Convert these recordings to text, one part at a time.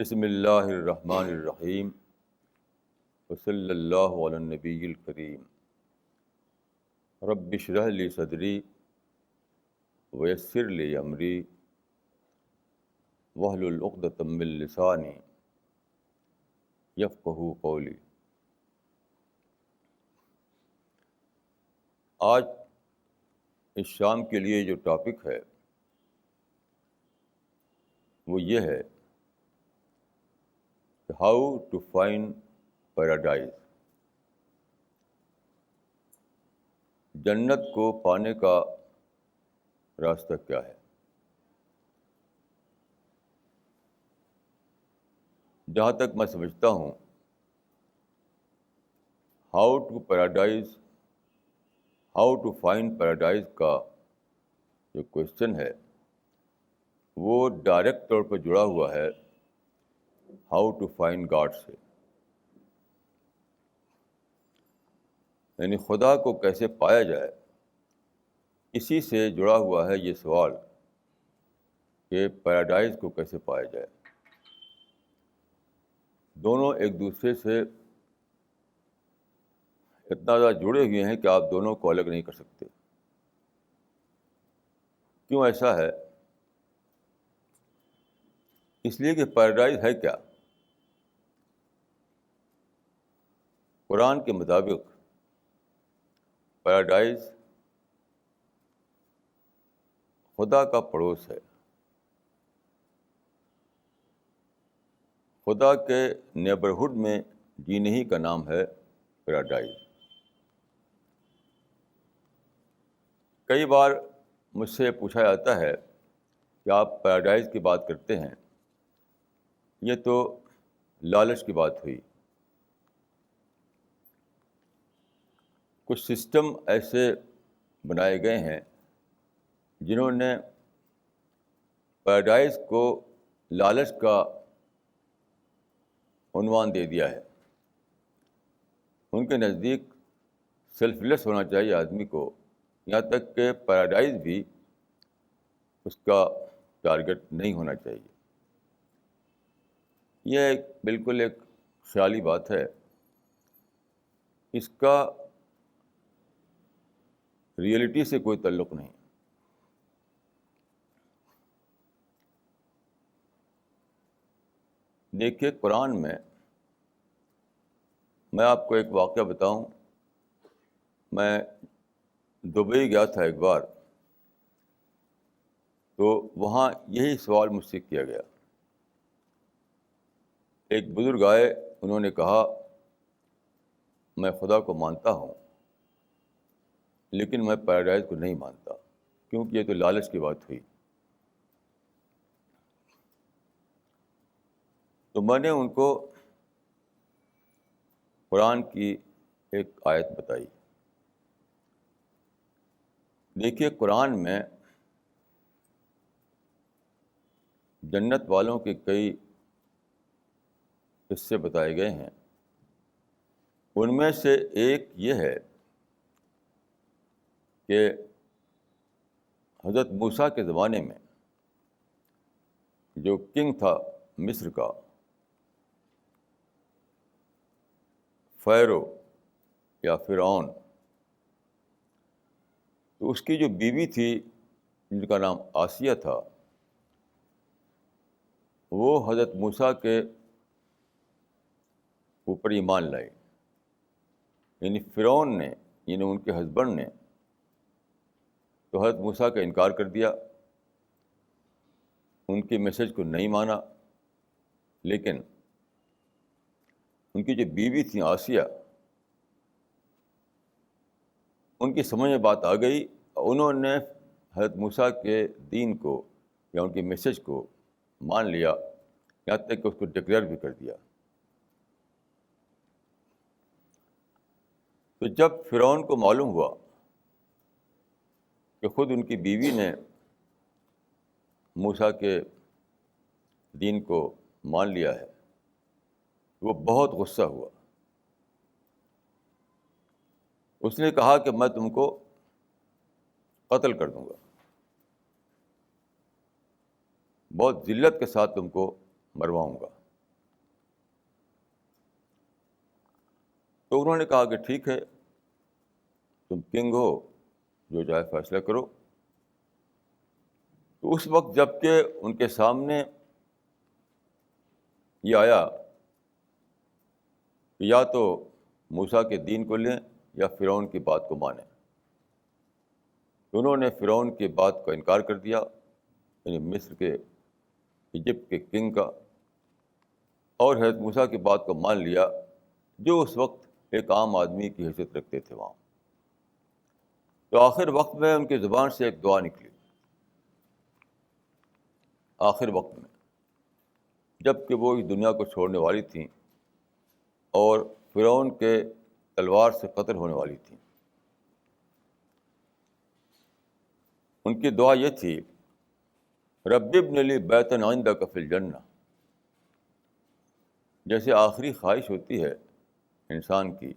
بسم اللہ الرحمن الرحیم وصلی اللہ علی النبی الکریم رب اشرح لی صدری ویسر لی امری واحلل عقدۃ من لسانی یفقہوا قولی۔ آج اس شام کے لیے جو ٹاپک ہے وہ یہ ہے ہاؤ ٹو فائنڈ پیراڈائز، جنت کو پانے کا راستہ کیا ہے۔ جہاں تک میں سمجھتا ہوں، ہاؤ ٹو فائنڈ پیراڈائز کا جو کوشچن ہے وہ ڈائریکٹ طور پر جڑا ہوا ہے ہاؤ ٹو فائنڈ گاڈ سے، یعنی خدا کو کیسے پایا جائے، اسی سے جڑا ہوا ہے یہ سوال کہ پیراڈائز کو کیسے پایا جائے۔ دونوں ایک دوسرے سے اتنا زیادہ جڑے ہوئے ہیں کہ آپ دونوں کو الگ نہیں کر سکتے۔ کیوں ایسا ہے؟ اس لیے کہ پیراڈائز ہے کیا؟ قرآن کے مطابق پیراڈائز خدا کا پڑوس ہے، خدا کے نیبرہڈ میں جینے ہی کا نام ہے پیراڈائز۔ کئی بار مجھ سے پوچھا جاتا ہے کہ آپ پیراڈائز کی بات کرتے ہیں، یہ تو لالچ کی بات ہوئی۔ کچھ سسٹم ایسے بنائے گئے ہیں جنہوں نے پیراڈائز کو لالچ کا عنوان دے دیا ہے۔ ان کے نزدیک سیلف لیس ہونا چاہیے آدمی کو، یہاں تک کہ پیراڈائز بھی اس کا ٹارگٹ نہیں ہونا چاہیے۔ یہ بالکل ایک خیالی بات ہے، اس کا ریئلٹی سے کوئی تعلق نہیں۔ دیکھیے، قرآن میں آپ کو ایک واقعہ بتاؤں۔ میں دبئی گیا تھا ایک بار، تو وہاں یہی سوال مجھ سے کیا گیا۔ ایک بزرگ آئے، انہوں نے کہا میں خدا کو مانتا ہوں لیکن میں پیراڈائز کو نہیں مانتا، کیونکہ یہ تو لالچ کی بات ہوئی۔ تو میں نے ان کو قرآن کی ایک آیت بتائی۔ دیکھیے، قرآن میں جنت والوں کے کئی قصے بتائے گئے ہیں۔ ان میں سے ایک یہ ہے کہ حضرت موسیٰ کے زمانے میں جو کنگ تھا مصر کا، فیرو یا فرعون، تو اس کی جو بیوی تھی جن کا نام آسیہ تھا، وہ حضرت موسیٰ کے اوپر ایمان لائی۔ یعنی فرعون نے، یعنی ان کے ہسبینڈ نے تو حضرت موسیٰ کا انکار کر دیا، ان کے میسج کو نہیں مانا، لیکن ان کی جو بیوی تھیں آسیہ، ان کی سمجھ میں بات آ گئی، انہوں نے حضرت موسیٰ کے دین کو یا ان کے میسج کو مان لیا، یہاں تک کہ اس کو ڈکلیئر بھی کر دیا۔ تو جب فرعون کو معلوم ہوا کہ خود ان کی بیوی نے موسیٰ کے دین کو مان لیا ہے، وہ بہت غصہ ہوا۔ اس نے کہا کہ میں تم کو قتل کر دوں گا، بہت ذلت کے ساتھ تم کو مرواؤں گا۔ تو انہوں نے کہا کہ ٹھیک ہے، تم کنگ ہو، جو چاہے فیصلہ کرو۔ تو اس وقت جب کہ ان کے سامنے یہ آیا کہ یا تو موسیٰ کے دین کو لیں یا فرعون کی بات کو مانیں، تو انہوں نے فرعون کی بات کا انکار کر دیا، یعنی مصر کے، ایجپٹ کے کنگ کا، اور حضرت موسیٰ کی بات کو مان لیا، جو اس وقت ایک عام آدمی کی حیثیت رکھتے تھے وہاں۔ تو آخر وقت میں ان کی زبان سے ایک دعا نکلی، آخر وقت میں جب کہ وہ اس دنیا کو چھوڑنے والی تھیں اور فرعون کے تلوار سے قتل ہونے والی تھیں۔ ان کی دعا یہ تھی، رب ابن لی بیتا عندک فی الجنہ۔ جیسے آخری خواہش ہوتی ہے انسان کی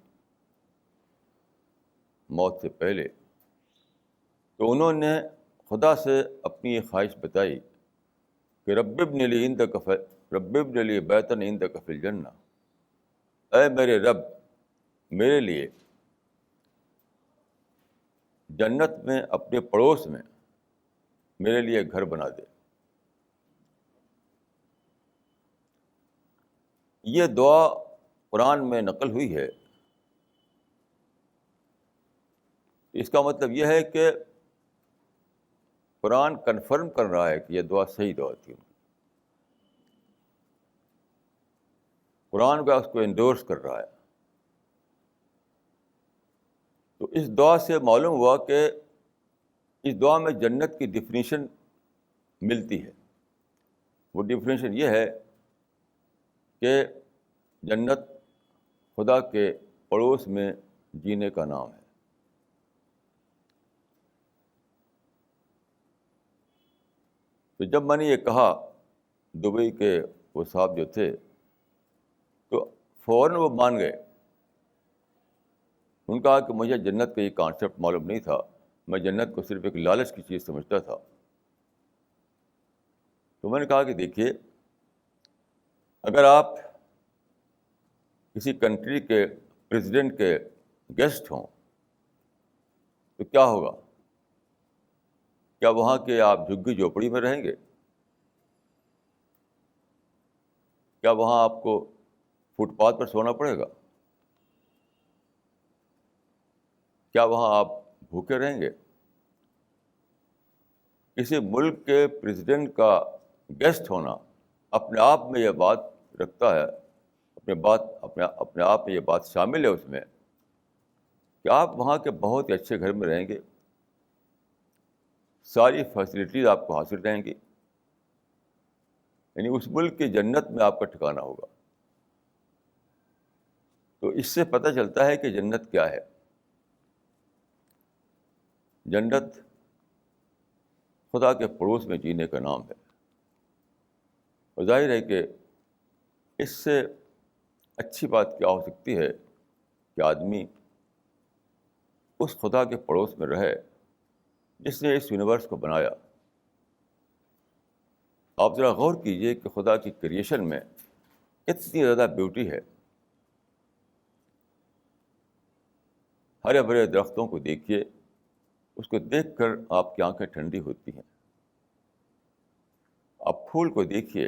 موت سے پہلے، تو انہوں نے خدا سے اپنی یہ خواہش بتائی کہ رب ابن لی بیتا عندک فی الجنہ، اے میرے رب، میرے لیے جنت میں اپنے پڑوس میں میرے لیے گھر بنا دے۔ یہ دعا قرآن میں نقل ہوئی ہے۔ اس کا مطلب یہ ہے کہ قرآن کنفرم کر رہا ہے کہ یہ دعا صحیح دعا تھی، قرآن کا اس کو انڈورس کر رہا ہے۔ تو اس دعا سے معلوم ہوا کہ اس دعا میں جنت کی ڈیفینیشن ملتی ہے۔ وہ ڈیفینیشن یہ ہے کہ جنت خدا کے پڑوس میں جینے کا نام ہے۔ تو جب میں نے یہ کہا، دبئی کے وہ صاحب جو تھے تو فوراً وہ مان گئے۔ ان کہا کہ مجھے جنت کا یہ کانسیپٹ معلوم نہیں تھا، میں جنت کو صرف ایک لالچ کی چیز سمجھتا تھا۔ تو میں نے کہا کہ دیکھیے، اگر آپ کسی کنٹری کے پریزیڈنٹ کے گیسٹ ہوں تو کیا ہوگا؟ کیا وہاں کے آپ جھگی جھوپڑی میں رہیں گے؟ کیا وہاں آپ کو فٹ پاتھ پر سونا پڑے گا؟ کیا وہاں آپ بھوکے رہیں گے؟ کسی ملک کے پریزیڈنٹ کا گیسٹ ہونا اپنے آپ میں یہ بات رکھتا ہے، اپنے آپ میں یہ بات شامل ہے اس میں کہ آپ وہاں کے بہت ہی اچھے گھر میں رہیں گے، ساری فیسلٹیز آپ کو حاصل رہیں گی، یعنی اس ملک کی جنت میں آپ کا ٹھکانہ ہوگا۔ تو اس سے پتہ چلتا ہے کہ جنت کیا ہے۔ جنت خدا کے پڑوس میں جینے کا نام ہے، اور ظاہر ہے کہ اس سے اچھی بات کیا ہو سکتی ہے کہ آدمی اس خدا کے پڑوس میں رہے جس نے اس یونیورس کو بنایا۔ آپ ذرا غور کیجئے کہ خدا کی کریشن میں اتنی زیادہ بیوٹی ہے۔ ہرے بھرے درختوں کو دیکھیے، اس کو دیکھ کر آپ کی آنکھیں ٹھنڈی ہوتی ہیں۔ آپ پھول کو دیکھیے،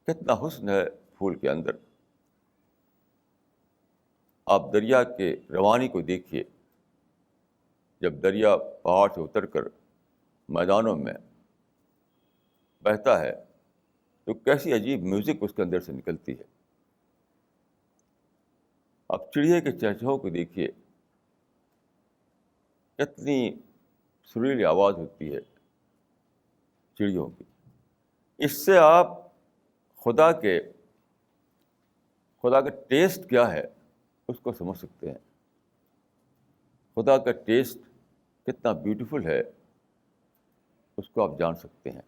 کتنا حسن ہے پھول کے اندر۔ آپ دریا کے روانی کو دیکھیے، جب دریا پہاڑ سے اتر کر میدانوں میں بہتا ہے تو کیسی عجیب میوزک اس کے اندر سے نکلتی ہے۔ آپ چڑیے کے چہچہوں کو دیکھیے، کتنی سریلی آواز ہوتی ہے چڑیوں کی۔ اس سے آپ خدا کا ٹیسٹ کیا ہے اس کو سمجھ سکتے ہیں۔ خدا کا ٹیسٹ کتنا بیوٹیفل ہے اس کو آپ جان سکتے ہیں۔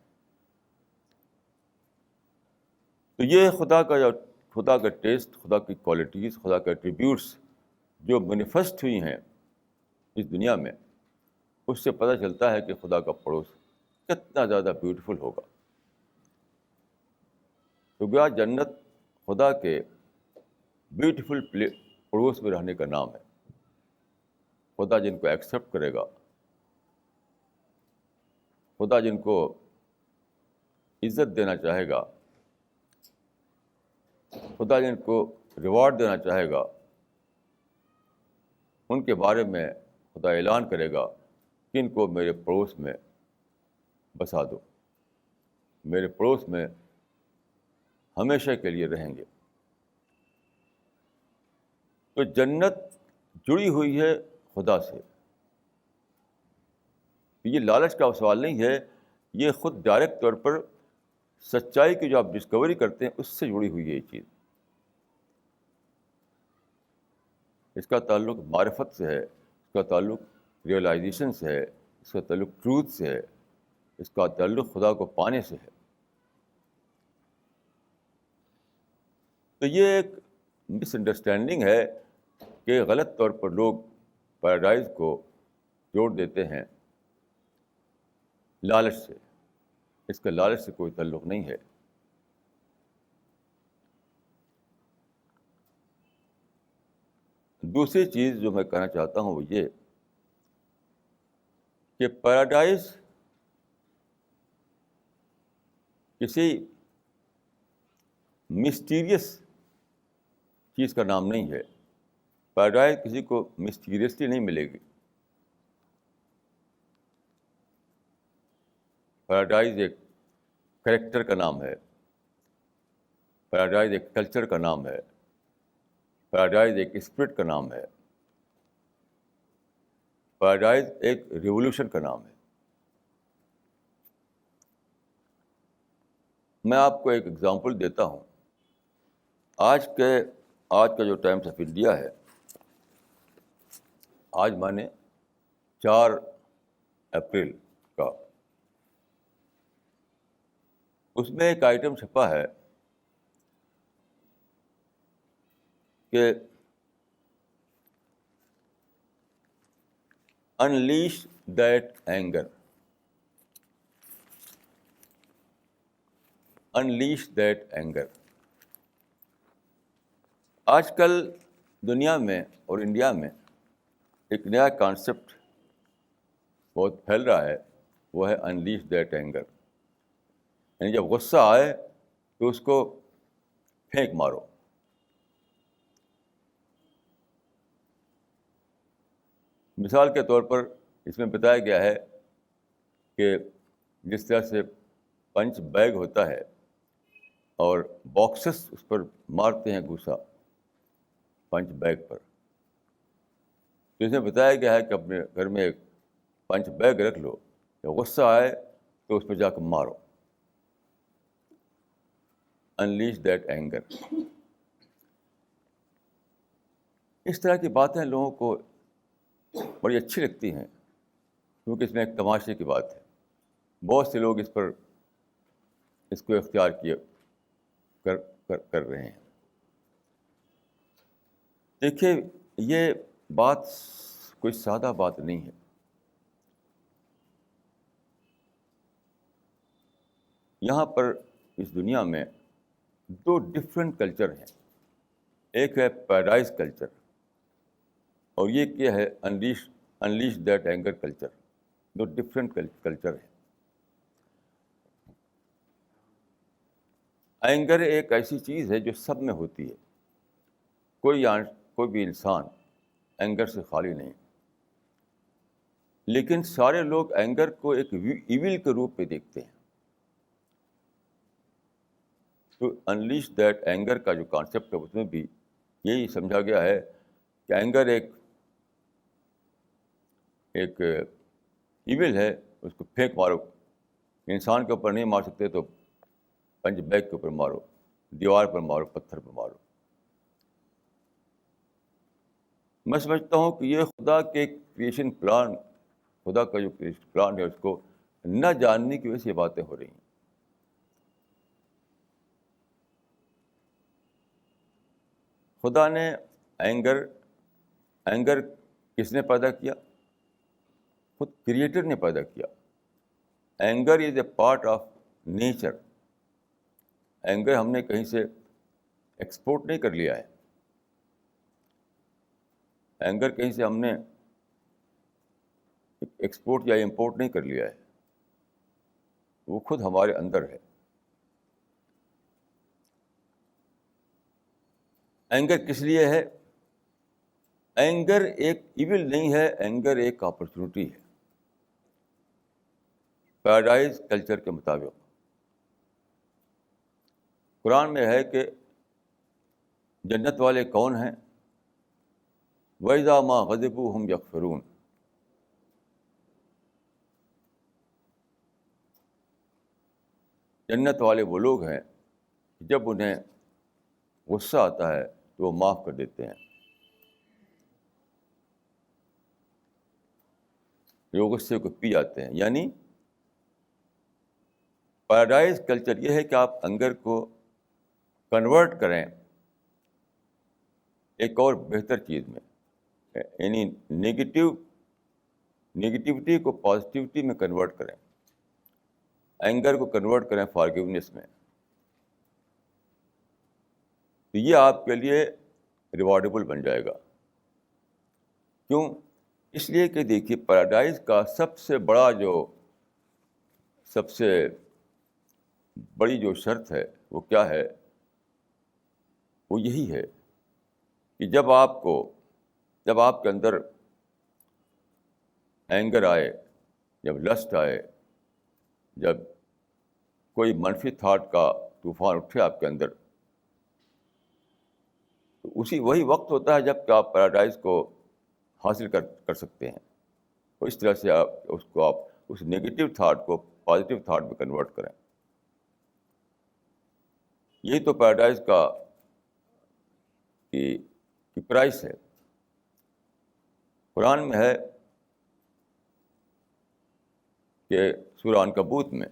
تو یہ خدا کا ٹیسٹ، خدا کی کوالٹیز، خدا کے ایٹریبیوٹس جو مینیفیسٹ ہوئی ہیں اس دنیا میں، اس سے پتہ چلتا ہے کہ خدا کا پڑوس کتنا زیادہ بیوٹیفل ہوگا۔ تو گویا جنت خدا کے بیوٹیفل پڑوس میں رہنے کا نام ہے. خدا جن کو ایکسیپٹ کرے گا، خدا جن کو عزت دینا چاہے گا، خدا جن کو ریوارڈ دینا چاہے گا، ان کے بارے میں خدا اعلان کرے گا کہ ان کو میرے پڑوس میں بسا دو، میرے پڑوس میں ہمیشہ کے لیے رہیں گے. تو جنت جڑی ہوئی ہے خدا سے. یہ لالچ کا سوال نہیں ہے، یہ خود ڈائریکٹ طور پر سچائی کی جو آپ ڈسکوری کرتے ہیں اس سے جڑی ہوئی ہے یہ چیز. اس کا تعلق معرفت سے ہے، اس کا تعلق ریئلائزیشن سے ہے، اس کا تعلق ٹروتھ سے ہے، اس کا تعلق خدا کو پانے سے ہے. تو یہ ایک مس انڈرسٹینڈنگ ہے کہ غلط طور پر لوگ پیراڈائز کو جوڑ دیتے ہیں لالچ سے. اس کا لالچ سے کوئی تعلق نہیں ہے. دوسری چیز جو میں کہنا چاہتا ہوں وہ یہ کہ پیراڈائز کسی مسٹیریس چیز کا نام نہیں ہے. پیراڈائز کسی کو مسٹیریسلی نہیں ملے گی. پیراڈائز ایک کریکٹر کا نام ہے، پیراڈائز ایک کلچر کا نام ہے، پیراڈائز ایک اسپرٹ کا نام ہے، پیراڈائز ایک ریولوشن کا نام ہے. میں آپ کو ایک ایگزامپل دیتا ہوں. آج کا جو ٹائمس آف انڈیا ہے، آج مانے 4 اپریل کا، اس میں ایک آئٹم چھپا ہے کہ unleash that anger. Unleash that anger. آج کل دنیا میں اور انڈیا میں ایک نیا کانسیپٹ بہت پھیل رہا ہے، وہ ہے unleash that anger. یعنی جب غصہ آئے تو اس کو پھینک مارو. مثال کے طور پر اس میں بتایا گیا ہے کہ جس طرح سے پنچ بیگ ہوتا ہے اور باکسز اس پر مارتے ہیں غصہ پنچ بیگ پر، تو اس میں بتایا گیا ہے کہ اپنے گھر میں ایک پنچ بیگ رکھ لو، جب غصہ آئے تو اس پہ جا کے مارو. Unleash that anger. اس طرح کی باتیں لوگوں کو بڑی اچھی لگتی ہیں کیونکہ اس میں ایک تماشے کی بات ہے. بہت سے لوگ اس کو اختیار کر رہے ہیں. دیکھیے یہ بات کوئی سادہ بات نہیں ہے. یہاں پر اس دنیا میں 2 ڈفرینٹ کلچر ہیں. ایک ہے پیراڈائز کلچر اور یہ کیا ہے unleash that anger culture. 2 different culture ہیں. اینگر ایک ایسی چیز ہے جو سب میں ہوتی ہے. کوئی بھی انسان اینگر سے خالی نہیں. لیکن سارے لوگ اینگر کو ایک ایول کے روپ میں دیکھتے ہیں. تو انلیش دیٹ اینگر کا جو کانسیپٹ ہے اس میں بھی یہی سمجھا گیا ہے کہ اینگر ایک ایول ہے، اس کو پھینک مارو. انسان کے اوپر نہیں مار سکتے تو پنچ بیگ کے اوپر مارو، دیوار پر مارو، پتھر پر مارو. میں سمجھتا ہوں کہ یہ خدا کے کریشن پلان، خدا کا جو کریشن پلان ہے اس کو نہ جاننے کی وجہ سے یہ باتیں ہو رہی ہیں. خدا نے اینگر کس نے پیدا کیا؟ خود کریٹر نے پیدا کیا. Anger is a part of nature. Anger ہم نے کہیں سے ایکسپورٹ نہیں کر لیا ہے. اینگر کہیں سے ہم نے ایکسپورٹ یا امپورٹ نہیں کر لیا ہے، وہ خود ہمارے اندر ہے. اینگر کس لیے ہے؟ اینگر ایک ایول نہیں ہے، اینگر ایک اپرچونٹی ہے. پیراڈائز کلچر کے مطابق قرآن میں ہے کہ جنت والے کون ہیں؟ وَإِذَا مَا غَضِبُوا هُمْ يَغْفِرُونَ. جنت والے وہ لوگ ہیں جب انہیں غصہ آتا ہے تو وہ معاف کر دیتے ہیں. جو غصے کو پی جاتے ہیں. یعنی پیراڈائز کلچر یہ ہے کہ آپ اینگر کو کنورٹ کریں ایک اور بہتر چیز میں، یعنی نگیٹیوٹی کو پازیٹیوٹی میں کنورٹ کریں، اینگر کو کنورٹ کریں فارگیونیس میں. تو یہ آپ کے لیے ریوارڈیبل بن جائے گا. کیوں؟ اس لیے کہ دیکھیے پیراڈائز کا سب سے بڑی جو شرط ہے وہ کیا ہے؟ وہ یہی ہے کہ جب آپ کے اندر اینگر آئے، جب لسٹ آئے، جب کوئی منفی تھاٹ کا طوفان اٹھے آپ کے اندر، تو وہی وقت ہوتا ہے جب کہ آپ پیراڈائز کو حاصل کر سکتے ہیں. تو اس طرح سے آپ اس نیگیٹو تھاٹ کو پازیٹیو تھاٹ میں کنورٹ کریں. یہی تو پیراڈائز کا کی پرائس ہے. قرآن میں ہے کہ سورہ عنکبوت میں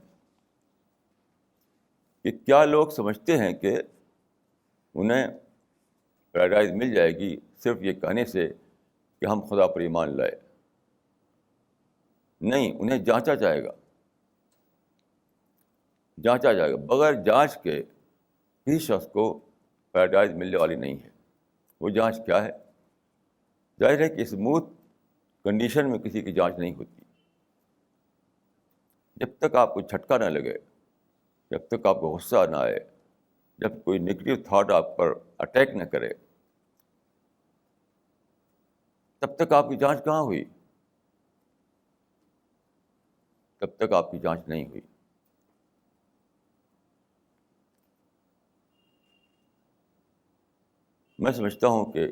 کہ کیا لوگ سمجھتے ہیں کہ انہیں پیراڈائز مل جائے گی صرف یہ کہنے سے کہ ہم خدا پر ایمان لائے. نہیں، انہیں جانچا جائے گا. بغیر جانچ کے کسی شخص کو پیراڈائز ملنے والی نہیں ہے. وہ جانچ کیا ہے؟ ظاہر ہے کہ اسموتھ کنڈیشن میں کسی کی جانچ نہیں ہوتی. جب تک آپ کو جھٹکا نہ لگے، جب تک آپ کو غصہ نہ آئے، جب کوئی نگیٹو تھاٹ آپ پر اٹیک نہ کرے، تب تک آپ کی جانچ کہاں ہوئی؟ تب تک آپ کی جانچ نہیں ہوئی. میں سمجھتا ہوں کہ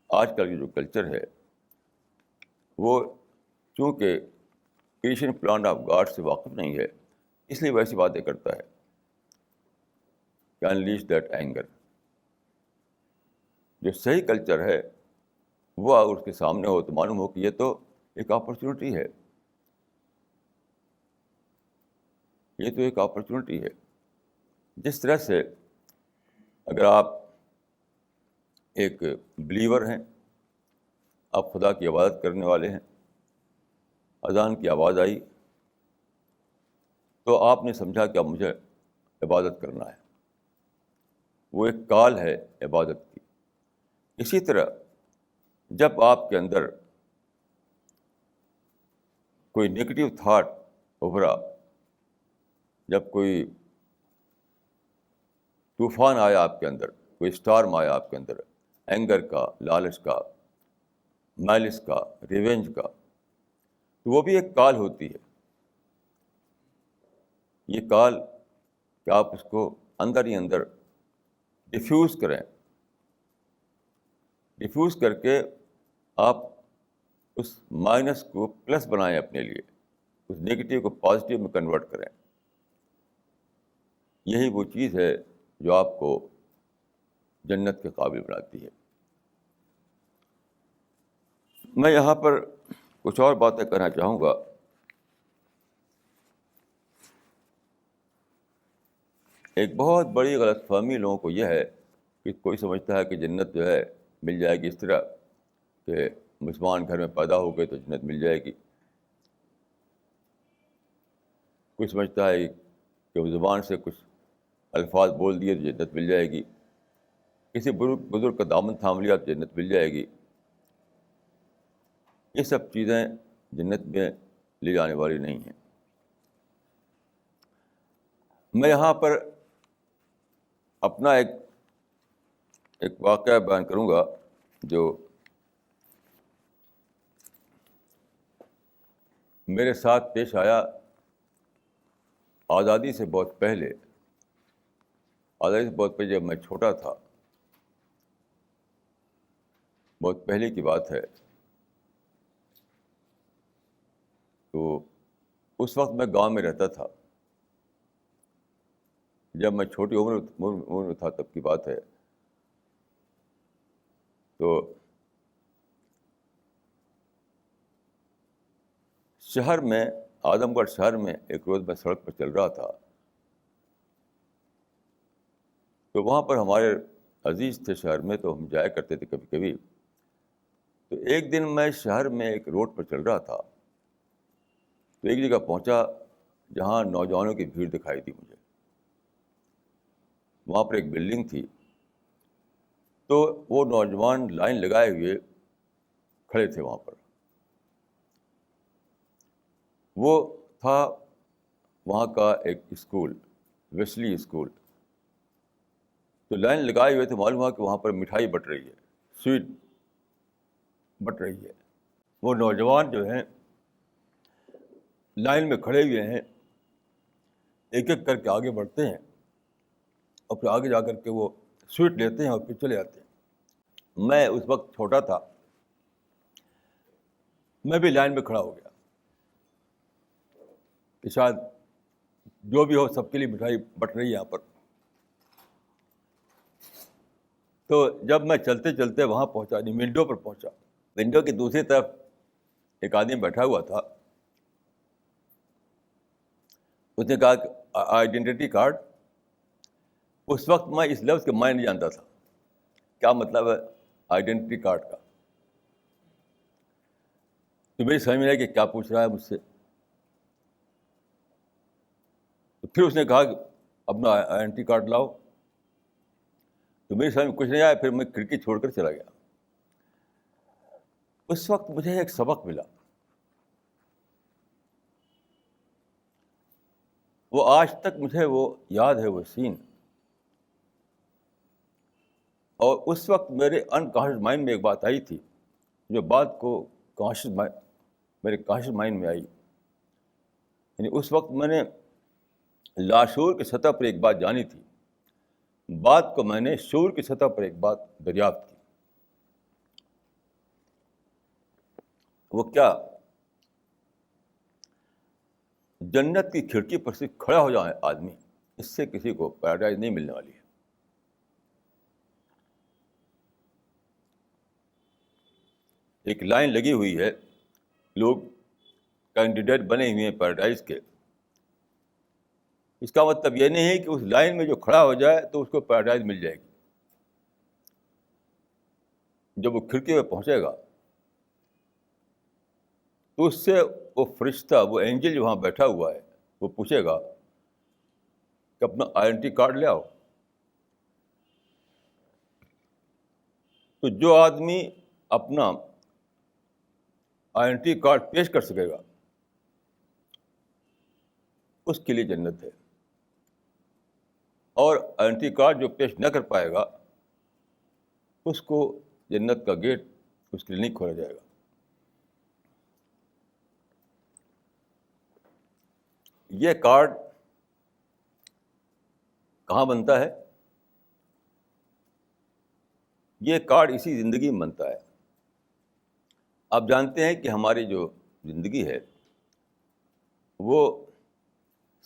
آج کل کی جو کلچر ہے وہ چونکہ کریشن پلان آف گاڈ سے واقف نہیں ہے، اس لیے ویسی باتیں کرتا ہے کہ انلیش دیٹ اینگر. جو صحیح کلچر ہے وہ اگر اس کے سامنے ہو تو معلوم ہو کہ یہ تو ایک اپرچونٹی ہے. یہ تو ایک اپرچونٹی ہے. جس طرح سے اگر آپ ایک بلیور ہیں، آپ خدا کی عبادت کرنے والے ہیں، اذان کی آواز آئی تو آپ نے سمجھا کہ اب مجھے عبادت کرنا ہے. وہ ایک کال ہے عبادت کی. اسی طرح جب آپ کے اندر کوئی نگیٹو تھاٹ ابھرا، جب کوئی طوفان آیا آپ کے اندر، کوئی اسٹارم آیا آپ کے اندر، اینگر کا، لالچ کا، مالس کا، ریونج کا، تو وہ بھی ایک کال ہوتی ہے. یہ کال کہ آپ اس کو اندر ہی اندر ڈیفیوز کریں، ڈیفیوز کر کے آپ اس مائنس کو پلس بنائیں اپنے لیے، اس نگیٹو کو پازیٹیو میں کنورٹ کریں. یہی وہ چیز ہے جو آپ کو جنت کے قابل بناتی ہے. میں یہاں پر کچھ اور باتیں کرنا چاہوں گا. ایک بہت بڑی غلط فہمی لوگوں کو یہ ہے کہ کوئی سمجھتا ہے کہ جنت جو ہے مل جائے گی اس طرح کہ مسلمان گھر میں پیدا ہو گئے تو جنت مل جائے گی. کوئی سمجھتا ہے کہ وہ زبان سے کچھ الفاظ بول دیے تو جنت مل جائے گی. کسی بزرگ کا دامن تھام لیا تو جنت مل جائے گی. یہ سب چیزیں جنت میں لے جانے والی نہیں ہیں. میں یہاں پر اپنا ایک واقعہ بیان کروں گا جو میرے ساتھ پیش آیا آزادی سے بہت پہلے. جب میں چھوٹا تھا، بہت پہلے کی بات ہے. تو اس وقت میں گاؤں میں رہتا تھا. جب میں چھوٹی عمر میں تھا تب کی بات ہے. تو شہر میں، اعظم گڑھ شہر میں ایک روز میں سڑک پر چل رہا تھا. تو وہاں پر ہمارے عزیز تھے شہر میں، تو ہم جایا کرتے تھے کبھی کبھی. تو ایک دن میں شہر میں ایک روڈ پر چل رہا تھا، تو ایک جگہ پہنچا جہاں نوجوانوں کی بھیڑ دکھائی دی مجھے. وہاں پر ایک بلڈنگ تھی. تو وہ نوجوان لائن لگائے ہوئے کھڑے تھے وہاں پر. وہ تھا وہاں کا ایک اسکول، ویسلی اسکول. تو لائن لگائے ہوئے تھے. معلوم ہوا کہ وہاں پر مٹھائی بٹ رہی ہے، سویٹ بٹ رہی ہے. وہ نوجوان جو ہیں لائن میں کھڑے ہوئے ہیں، ایک ایک کر کے آگے بڑھتے ہیں اور پھر آگے جا کر کے وہ سویٹ لیتے ہیں اور پھر چلے جاتے ہیں. میں اس وقت چھوٹا تھا، میں بھی لائن میں کھڑا ہو گیا کہ شاید جو بھی ہو سب کے لیے مٹھائی بٹ رہی ہے یہاں پر. تو جب میں چلتے چلتے وہاں پہنچا، ونڈو پر پہنچا، ونڈو کی دوسری طرف ایک آدمی بیٹھا ہوا تھا. اس نے کہا کہ آئیڈینٹی کارڈ. اس وقت میں اس لفظ کے معنی نہیں جانتا تھا، کیا مطلب ہے آئیڈینٹی کارڈ کا. تو میری سمجھ میں آئی کہ کیا پوچھ رہا ہے مجھ سے. تو پھر اس نے کہا کہ اپنا آئیڈینٹی کارڈ لاؤ. تو میری سمجھ میں کچھ نہیں آیا. پھر میں کھڑکی چھوڑ کر چلا گیا. اس وقت مجھے ایک سبق ملا. وہ آج تک مجھے وہ یاد ہے، وہ سین. اور اس وقت میرے انکانشیس مائنڈ میں ایک بات آئی تھی، جو بات کو میرے کانشیس مائنڈ میں آئی. یعنی اس وقت میں نے لاشعور کی سطح پر ایک بات جانی تھی، بات کو میں نے شعور کی سطح پر ایک بات دریافت کی. وہ کیا؟ جنت کی کھڑکی پر صرف کھڑا ہو جائے آدمی، اس سے کسی کو پیراڈائز نہیں ملنے والی ہے. ایک لائن لگی ہوئی ہے، لوگ کینڈیڈیٹ بنے ہوئے ہیں پیراڈائز کے. اس کا مطلب یہ نہیں ہے کہ اس لائن میں جو کھڑا ہو جائے تو اس کو پیراڈائز مل جائے گی. جب وہ کھڑکی میں پہنچے گا تو اس سے وہ فرشتہ، وہ اینجل جو وہاں بیٹھا ہوا ہے، وہ پوچھے گا کہ اپنا آئیڈینٹی کارڈ لے آؤ. تو جو آدمی اپنا آئیڈینٹی کارڈ پیش کر سکے گا اس کے لیے جنت ہے. اور آئیڈینٹی کارڈ جو پیش نہ کر پائے گا اس کو جنت کا گیٹ اس کے لیے نہیں کھولا جائے گا. یہ کارڈ کہاں بنتا ہے؟ یہ کارڈ اسی زندگی میں بنتا ہے. آپ جانتے ہیں کہ ہماری جو زندگی ہے وہ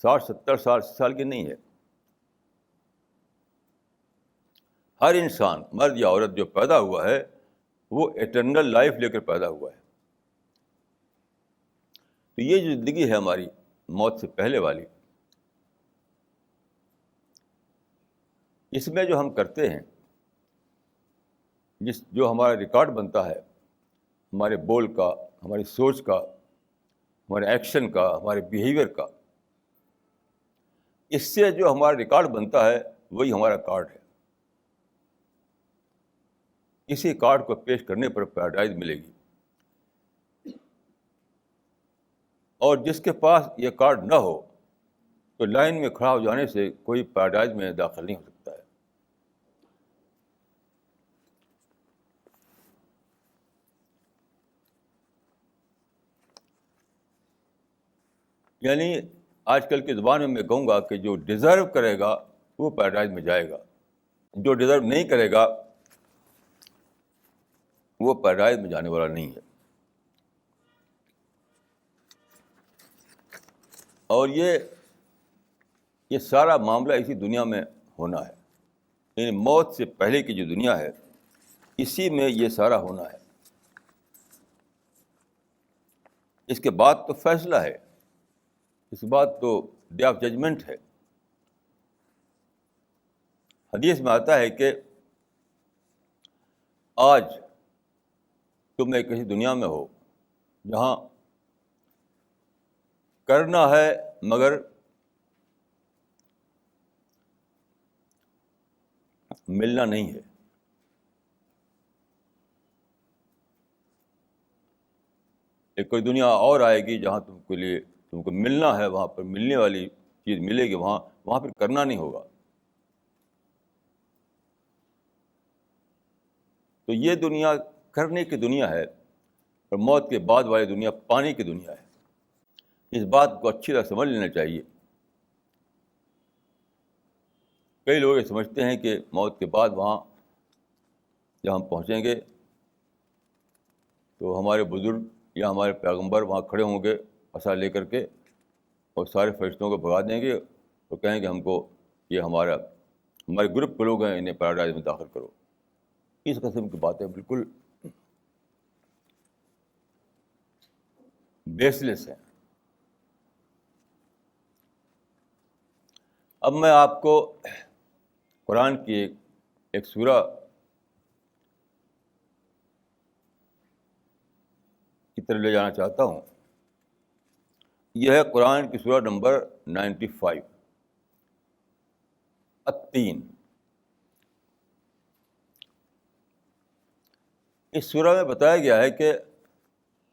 60-70 سال کی نہیں ہے. ہر انسان، مرد یا عورت جو پیدا ہوا ہے وہ ایٹرنل لائف لے کر پیدا ہوا ہے. تو یہ جو زندگی ہے ہماری موت سے پہلے والی، اس میں جو ہم کرتے ہیں، جو ہمارا ریکارڈ بنتا ہے، ہمارے بول کا، ہماری سوچ کا، ہمارے ایکشن کا، ہمارے بیہیویئر کا، اس سے جو ہمارا ریکارڈ بنتا ہے وہی ہمارا کارڈ ہے. اسی کارڈ کو پیش کرنے پر پیراڈائز ملے گی. اور جس کے پاس یہ کارڈ نہ ہو تو لائن میں کھڑا ہو جانے سے کوئی پیراڈائز میں داخل نہیں ہو سکتا ہے. یعنی آج کل کی زبان میں کہوں گا کہ جو ڈیزرو کرے گا وہ پیراڈائز میں جائے گا، جو ڈیزرو نہیں کرے گا وہ پیراڈائز میں جانے والا نہیں ہے. اور یہ سارا معاملہ اسی دنیا میں ہونا ہے. یعنی موت سے پہلے کی جو دنیا ہے اسی میں یہ سارا ہونا ہے. اس کے بعد تو فیصلہ ہے، اس کے بعد تو ڈے آف ججمنٹ ہے. حدیث میں آتا ہے کہ آج تم ایک ایسی دنیا میں ہو جہاں کرنا ہے مگر ملنا نہیں ہے. ایک کوئی دنیا اور آئے گی جہاں تم کو ملنا ہے، وہاں پر ملنے والی چیز ملے گی، وہاں پھر کرنا نہیں ہوگا. تو یہ دنیا کرنے کی دنیا ہے اور موت کے بعد والی دنیا پانی کی دنیا ہے. اس بات کو اچھی طرح سمجھ لینا چاہیے. کئی لوگ یہ سمجھتے ہیں کہ موت کے بعد وہاں جب ہم پہنچیں گے تو ہمارے بزرگ یا ہمارے پیغمبر وہاں کھڑے ہوں گے عصا لے کر کے اور سارے فرشتوں کو بھگا دیں گے اور کہیں گے ہم کو یہ ہمارے گروپ کے لوگ ہیں، انہیں پیراڈائز میں داخل کرو. اس قسم کی باتیں بالکل بیس لیس ہیں. اب میں آپ کو قرآن کی ایک سورہ کی طرف لے جانا چاہتا ہوں. یہ ہے قرآن کی سورہ نمبر 95 التین. اس سورہ میں بتایا گیا ہے کہ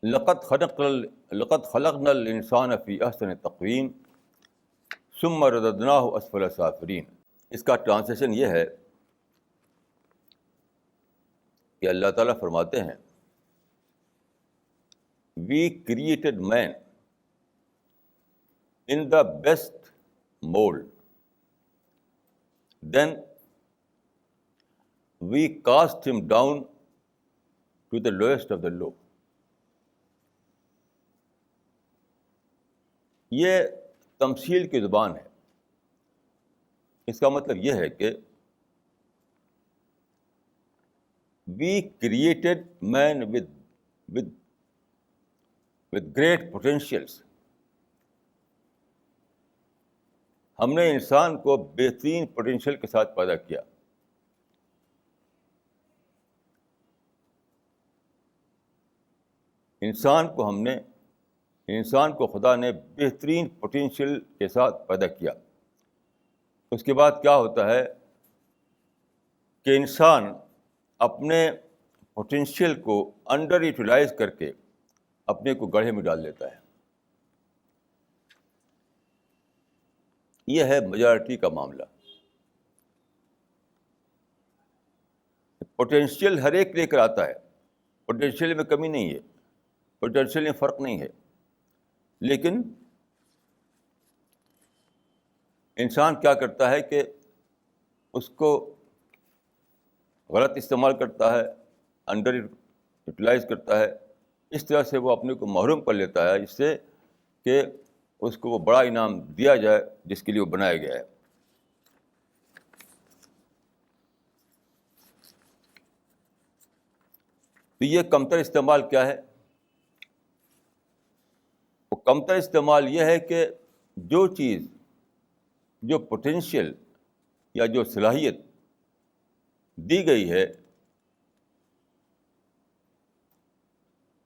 لقد خلقنا الانسان فی احسن تقویم ثم رددناہ اسفل سافلین. اس کا ٹرانسلیشن یہ ہے کہ اللہ تعالیٰ فرماتے ہیں we created man in the best mold, then we cast him down to the lowest of the low. یہ تمثیل کی زبان ہے. اس کا مطلب یہ ہے کہ we created man with great potentials. ہم نے انسان کو بہترین پوٹینشیل کے ساتھ پیدا کیا. انسان کو خدا نے بہترین پوٹینشیل کے ساتھ پیدا کیا. اس کے بعد کیا ہوتا ہے کہ انسان اپنے پوٹینشیل کو انڈر یوٹیلائز کر کے اپنے کو گڑھے میں ڈال دیتا ہے. یہ ہے میجارٹی کا معاملہ. پوٹینشیل ہر ایک لے کر آتا ہے، پوٹینشیل میں کمی نہیں ہے، پوٹینشیل میں فرق نہیں ہے، لیکن انسان کیا کرتا ہے کہ اس کو غلط استعمال کرتا ہے، انڈر یوٹیلائز کرتا ہے. اس طرح سے وہ اپنے کو محروم کر لیتا ہے، اس سے کہ اس کو وہ بڑا انعام دیا جائے جس کے لیے وہ بنایا گیا ہے. تو یہ کمتر استعمال کیا ہے؟ وہ کمتر استعمال یہ ہے کہ جو چیز، جو پوٹینشیل یا جو صلاحیت دی گئی ہے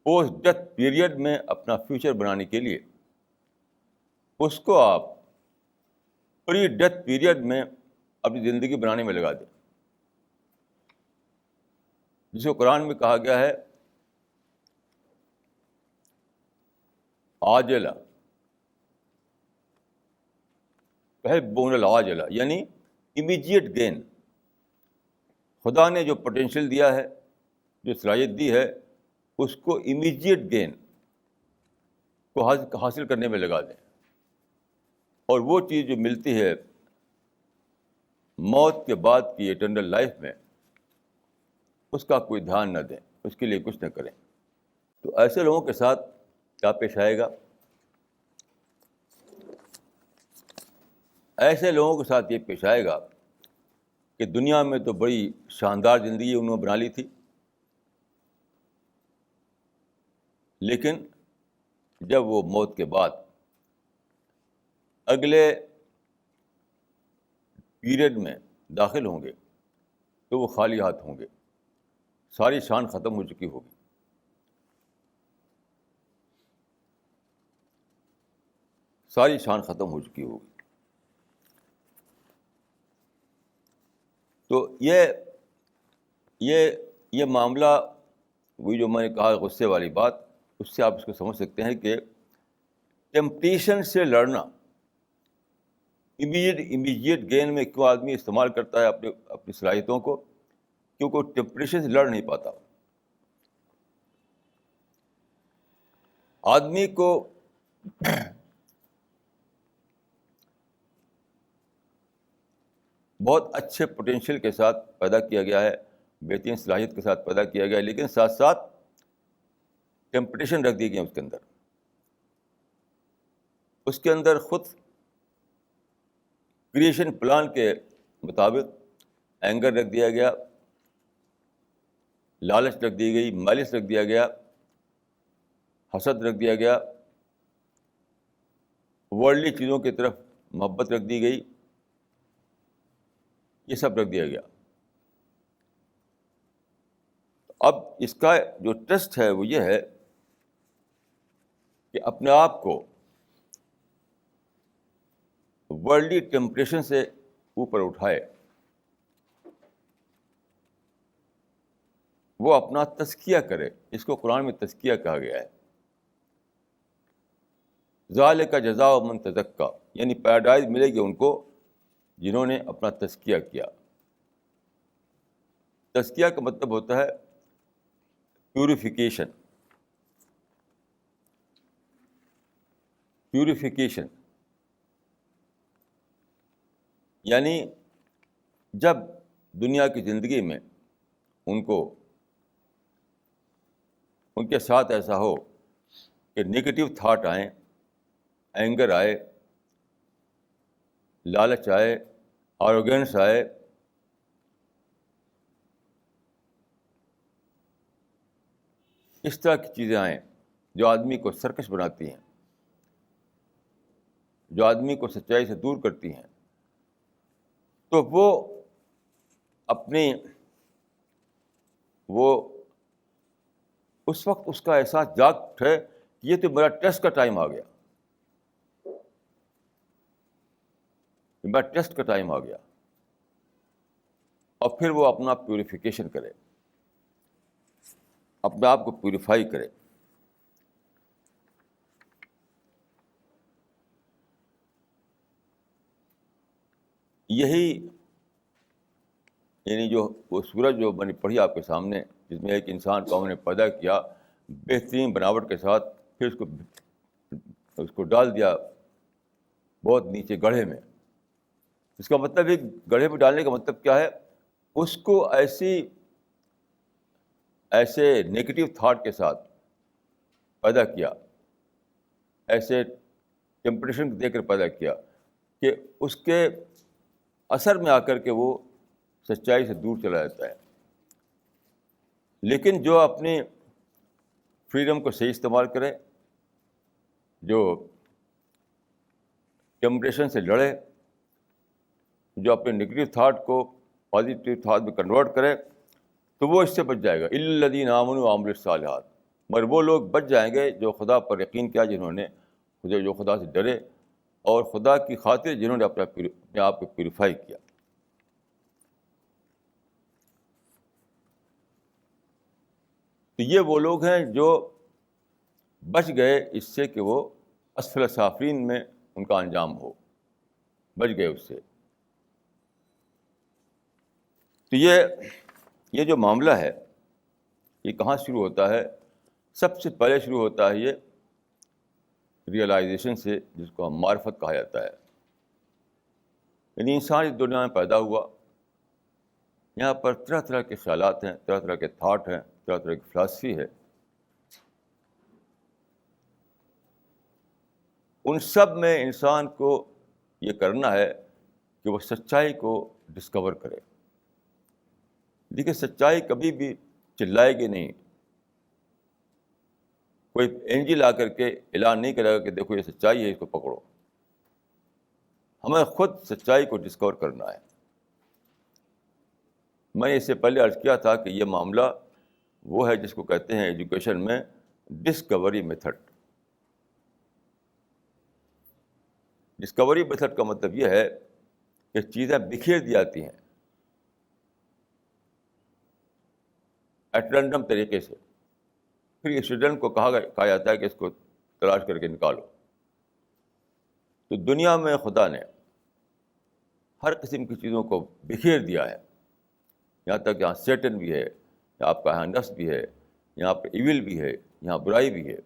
پوسٹ ڈیتھ پیریڈ میں اپنا فیوچر بنانے کے لیے، اس کو آپ پری ڈیتھ پیریڈ میں اپنی زندگی بنانے میں لگا دیں. جس کو قرآن میں کہا گیا ہے عاجلہ، تحبون العاجل، یعنی امیجیٹ گین. خدا نے جو پوٹینشیل دیا ہے، جو صلاحیت دی ہے، اس کو امیجیٹ گین کو حاصل کرنے میں لگا دیں، اور وہ چیز جو ملتی ہے موت کے بعد کی ایٹرنل لائف میں، اس کا کوئی دھیان نہ دیں، اس کے لیے کچھ نہ کریں. تو ایسے لوگوں کے ساتھ کیا پیش آئے گا؟ ایسے لوگوں کے ساتھ یہ پیش آئے گا کہ دنیا میں تو بڑی شاندار زندگی انہوں نے بنا لی تھی، لیکن جب وہ موت کے بعد اگلے پیریڈ میں داخل ہوں گے تو وہ خالی ہاتھ ہوں گے، ساری شان ختم ہو چکی ہوگی. ساری شان ختم ہو چکی ہوگی. تو یہ معاملہ، وہی جو میں نے کہا غصے والی بات، اس سے آپ اس کو سمجھ سکتے ہیں کہ ٹیمپٹیشن سے لڑنا، امیجیٹ گین میں کیوں آدمی استعمال کرتا ہے اپنی صلاحیتوں کو؟ کیونکہ وہ ٹیمپٹیشن سے لڑ نہیں پاتا. آدمی کو بہت اچھے پوٹینشیل کے ساتھ پیدا کیا گیا ہے، بہترین صلاحیت کے ساتھ پیدا کیا گیا ہے، لیکن ساتھ ساتھ ٹیمپٹیشن رکھ دی گئی اس کے اندر. اس کے اندر خود کریشن پلان کے مطابق اینگر رکھ دیا گیا، لالچ رکھ دی گئی، مالش رکھ دیا گیا، حسد رکھ دیا گیا، ورلڈلی چیزوں کی طرف محبت رکھ دی گئی، یہ سب رکھ دیا گیا. اب اس کا جو ٹیسٹ ہے وہ یہ ہے کہ اپنے آپ کو ورلڈلی ٹیمپٹیشن سے اوپر اٹھائے، وہ اپنا تزکیہ کرے. اس کو قرآن میں تزکیہ کہا گیا ہے. ذالک جزاء من تزکیٰ، یعنی پیراڈائز ملے گی ان کو جنہوں نے اپنا تزکیہ کیا. تزکیہ کا مطلب ہوتا ہے پیوریفیکیشن. پیوریفیکیشن یعنی جب دنیا کی زندگی میں ان کے ساتھ ایسا ہو کہ نگیٹو تھاٹ آئیں، اینگر آئے، لالچ آئے، آروگینس آئے، اس طرح کی چیزیں آئیں جو آدمی کو سرکش بناتی ہیں، جو آدمی کو سچائی سے دور کرتی ہیں، تو وہ اس وقت اس کا احساس جاگ اٹھے کہ یہ تو میرا ٹیسٹ کا ٹائم آ گیا، میرا ٹیسٹ کا ٹائم آ گیا، اور پھر وہ اپنا پیوریفیکیشن کرے، اپنے آپ کو پیوریفائی کرے. یہی یعنی جو وہ سورج جو میں نے پڑھی آپ کے سامنے، جس میں ایک انسان کو ہم نے پیدا کیا بہترین بناوٹ کے ساتھ، پھر اس کو ڈال دیا بہت نیچے گڑھے میں. اس کا مطلب ہے گڑھے میں ڈالنے کا مطلب کیا ہے؟ اس کو ایسے نیگیٹو تھاٹ کے ساتھ پیدا کیا، ایسے ٹیمپٹیشن دے کر پیدا کیا کہ اس کے اثر میں آ کر کے وہ سچائی سے دور چلا جاتا ہے. لیکن جو اپنی فریڈم کو صحیح استعمال کرے، جو ٹیمپٹیشن سے لڑے، جو اپنے نگیٹو تھاٹ کو پازیٹیو تھاٹ میں کنورٹ کرے، تو وہ اس سے بچ جائے گا. الا الذین آمنوا وعملوا الصالحات، مگر وہ لوگ بچ جائیں گے جو خدا پر یقین کیا، جنہوں نے جو خدا سے ڈرے، اور خدا کی خاطر جنہوں نے اپنے آپ کو پیوریفائی کیا. تو یہ وہ لوگ ہیں جو بچ گئے اس سے کہ وہ اسفل سافلین میں ان کا انجام ہو. بچ گئے اس سے. تو یہ جو معاملہ ہے یہ کہاں شروع ہوتا ہے؟ سب سے پہلے شروع ہوتا ہے یہ ریئلائزیشن سے، جس کو ہم معرفت کہا جاتا ہے. یعنی انسان اس دنیا میں پیدا ہوا، یہاں پر طرح طرح کے خیالات ہیں، طرح طرح کے تھاٹ ہیں، طرح طرح کی فلاسفی ہے. ان سب میں انسان کو یہ کرنا ہے کہ وہ سچائی کو ڈسکور کرے. دیکھیے سچائی کبھی بھی چلائے گی نہیں. کوئی اینجل آ کر کے اعلان نہیں کرے گا کہ دیکھو یہ سچائی ہے، اس کو پکڑو. ہمیں خود سچائی کو ڈسکور کرنا ہے. میں نے اس سے پہلے عرض کیا تھا کہ یہ معاملہ وہ ہے جس کو کہتے ہیں ایجوکیشن میں ڈسکوری میتھڈ. ڈسکوری میتھڈ کا مطلب یہ ہے کہ چیزیں بکھیر دی جاتی ہیں ایٹ رینڈم طریقے سے. پھر اسٹوڈنٹ کو کہا جاتا ہے کہ اس کو تلاش کر کے نکالو. تو دنیا میں خدا نے ہر قسم کی چیزوں کو بکھیر دیا ہے، یہاں تک یہاں سیٹن بھی ہے، یہاں آپ کا یہاں نفس بھی ہے، یہاں پہ ایول بھی ہے، یہاں برائی بھی ہے.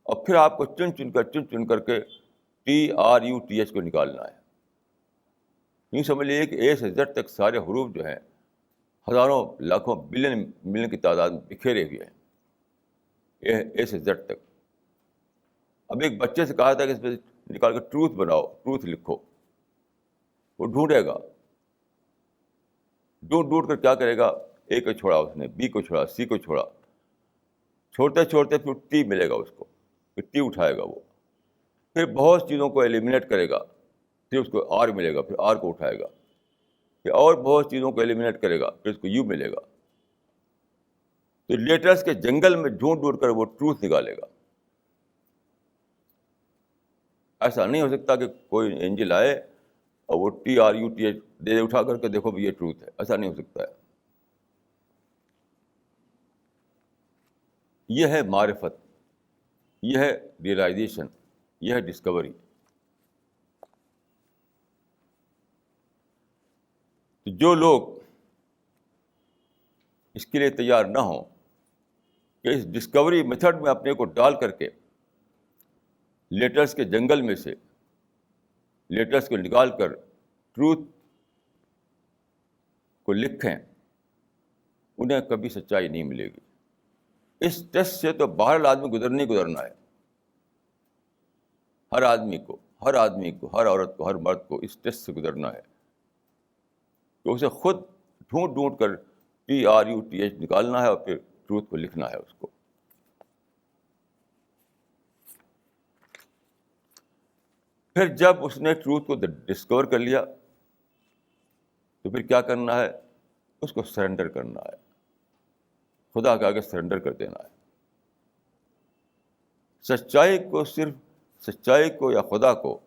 اور پھر آپ کو چن چن کر کے TRUTH کو نکالنا ہے. یوں سمجھ لیجیے کہ اے سے زیڈ تک سارے حروف جو ہیں ہزاروں لاکھوں بلین کی تعداد میں بکھیرے ہوئے ہیں، اے سے زیڈ تک. اب ایک بچے سے کہا تھا کہ اس پہ نکال کر ٹروتھ بناؤ، ٹروتھ لکھو. وہ ڈھونڈے گا، ڈھونڈ کر کیا کرے گا؟ اے کو چھوڑا اس نے، بی کو چھوڑا، سی کو چھوڑا، چھوڑتے چھوڑتے پھر ٹی ملے گا اس کو، پھر ٹی اٹھائے گا وہ. پھر بہت چیزوں کو ایلیمنیٹ کرے گا، پھر اس کو آر ملے گا، پھر آر کو اٹھائے گا. پھر اور بہت چیزوں کو ایلیمنیٹ کرے گا، پھر اس کو یو ملے گا. تو لیٹرس کے جنگل میں ڈھونڈ کر وہ ٹروتھ نکالے گا. ایسا نہیں ہو سکتا کہ کوئی اینجل آئے اور وہ TRUTH دے اٹھا کر کے دیکھو بھی یہ ٹروتھ ہے. ایسا نہیں ہو سکتا ہے. یہ ہے معرفت، یہ ہے ریئلائزیشن، یہ ہے ڈسکوری. تو جو لوگ اس کے لیے تیار نہ ہوں کہ اس ڈسکوری میتھڈ میں اپنے کو ڈال کر کے لیٹرس کے جنگل میں سے لیٹرس کو نکال کر ٹروتھ کو لکھیں، انہیں کبھی سچائی نہیں ملے گی. اس ٹیسٹ سے تو باہر آدمی گزرنا ہے. ہر آدمی کو، ہر عورت کو، ہر مرد کو اس ٹیسٹ سے گزرنا ہے کہ اسے خود ڈھونڈ کر TRUTH نکالنا ہے اور پھر ٹروتھ کو لکھنا ہے اس کو. پھر جب اس نے ٹروتھ کو ڈسکور کر لیا تو پھر کیا کرنا ہے؟ اس کو سرنڈر کرنا ہے، خدا کے آگے سرنڈر کر دینا ہے. سچائی کو یا خدا کو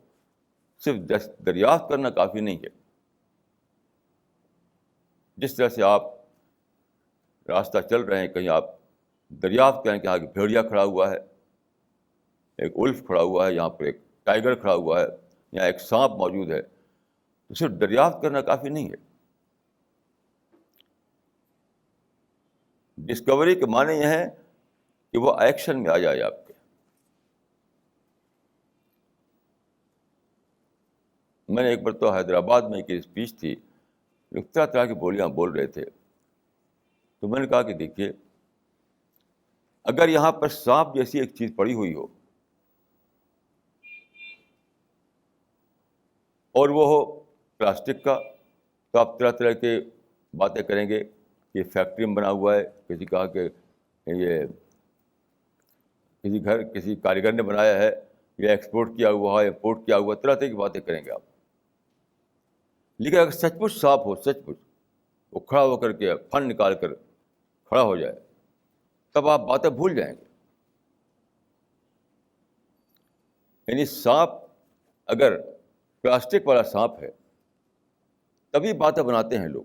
صرف دریافت کرنا کافی نہیں ہے. جس طرح سے آپ راستہ چل رہے ہیں، کہیں آپ دریافت کریں کہ آگے بھیڑیا کھڑا ہوا ہے، ایک الف کھڑا ہوا ہے، یہاں پر ایک ٹائیگر کھڑا ہوا ہے، یہاں ایک سانپ موجود ہے، تو صرف دریافت کرنا کافی نہیں ہے. ڈسکوری کے معنی یہ ہے کہ وہ ایکشن میں آ جائے آپ کے. میں نے ایک بار تو حیدرآباد میں ایک اسپیچ تھی، طرح طرح کی بولیاں بول رہے تھے. تو میں نے کہا کہ دیکھیے، اگر یہاں پر سانپ جیسی ایک چیز پڑی ہوئی ہو اور وہ ہو پلاسٹک کا، تو آپ طرح طرح کے باتیں کریں گے کہ فیکٹری میں بنا ہوا ہے، کسی کہا کہ یہ کسی کاریگر نے بنایا ہے، یا ایکسپورٹ کیا ہوا ہے، امپورٹ کیا ہوا، طرح طرح کی باتیں کریں گے آپ. لیکن اگر سچ مچ صاف ہو، سچ مچ وہ کھڑا ہو کر کے فن نکال کر کھڑا ہو جائے، تب آپ باتیں بھول جائیں گے. یعنی سانپ اگر پلاسٹک والا سانپ ہے تبھی باتیں بناتے ہیں لوگ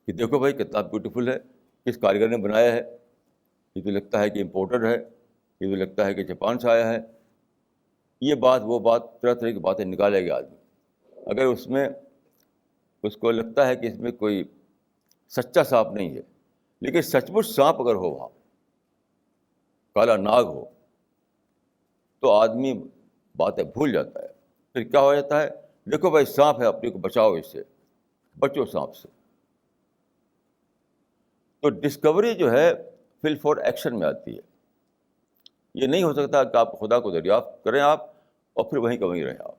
کہ دیکھو بھائی کتنا بیوٹیفل ہے، کس کاریگر نے بنایا ہے، یہ تو لگتا ہے کہ امپورٹڈ ہے، یہ تو لگتا ہے کہ جاپان سے آیا ہے. یہ بات وہ بات، طرح طرح کی باتیں نکالے گا آدمی. اگر اس میں اس کو لگتا ہے کہ اس میں کوئی سچا سانپ نہیں ہے، لیکن سچ مچ سانپ اگر ہو، وہاں کالا ناگ ہو، تو آدمی باتیں بھول جاتا ہے. پھر کیا ہو جاتا ہے، دیکھو بھائی سانپ ہے، اپنے کو بچاؤ، اس سے بچو سانپ سے. تو ڈسکوری جو ہے فل فور ایکشن میں آتی ہے. یہ نہیں ہو سکتا کہ آپ خدا کو دریافت کریں آپ اور پھر وہیں کا وہیں رہیں آپ.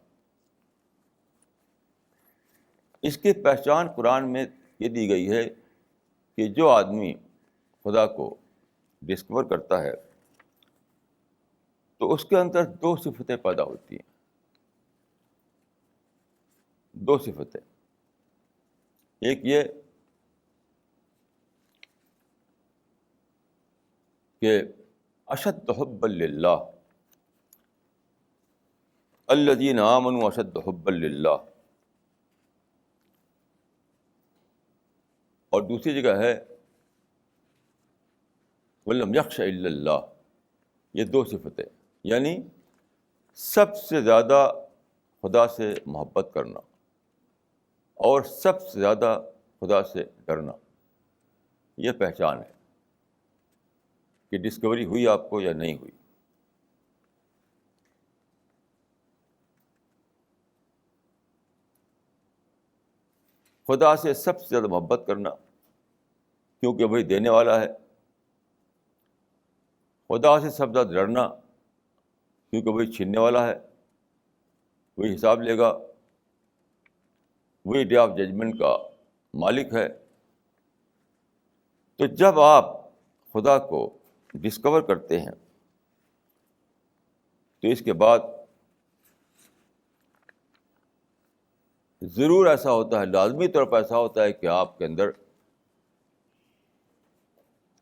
اس کی پہچان قرآن میں یہ دی گئی ہے کہ جو آدمی خدا کو ڈسکور کرتا ہے تو اس کے اندر دو صفتیں پیدا ہوتی ہیں. دو صفتیں. ایک یہ کہ اشد حبا للہ، الذین آمنوا اشد حبا للہ، اور دوسری جگہ ہے وَلَمْ يَخْشَ إِلَّا اللَّهِ. یہ دو صفتیں، یعنی سب سے زیادہ خدا سے محبت کرنا اور سب سے زیادہ خدا سے ڈرنا. یہ پہچان ہے کہ ڈسکوری ہوئی آپ کو یا نہیں ہوئی. خدا سے سب سے زیادہ محبت کرنا کیونکہ وہی دینے والا ہے. خدا سے سب سے زیادہ ڈرنا کیونکہ وہی چھیننے والا ہے، وہی حساب لے گا، وہی ڈے آف ججمنٹ کا مالک ہے. تو جب آپ خدا کو ڈسکور کرتے ہیں تو اس کے بعد ضرور ایسا ہوتا ہے، لازمی طور پر ایسا ہوتا ہے کہ آپ کے اندر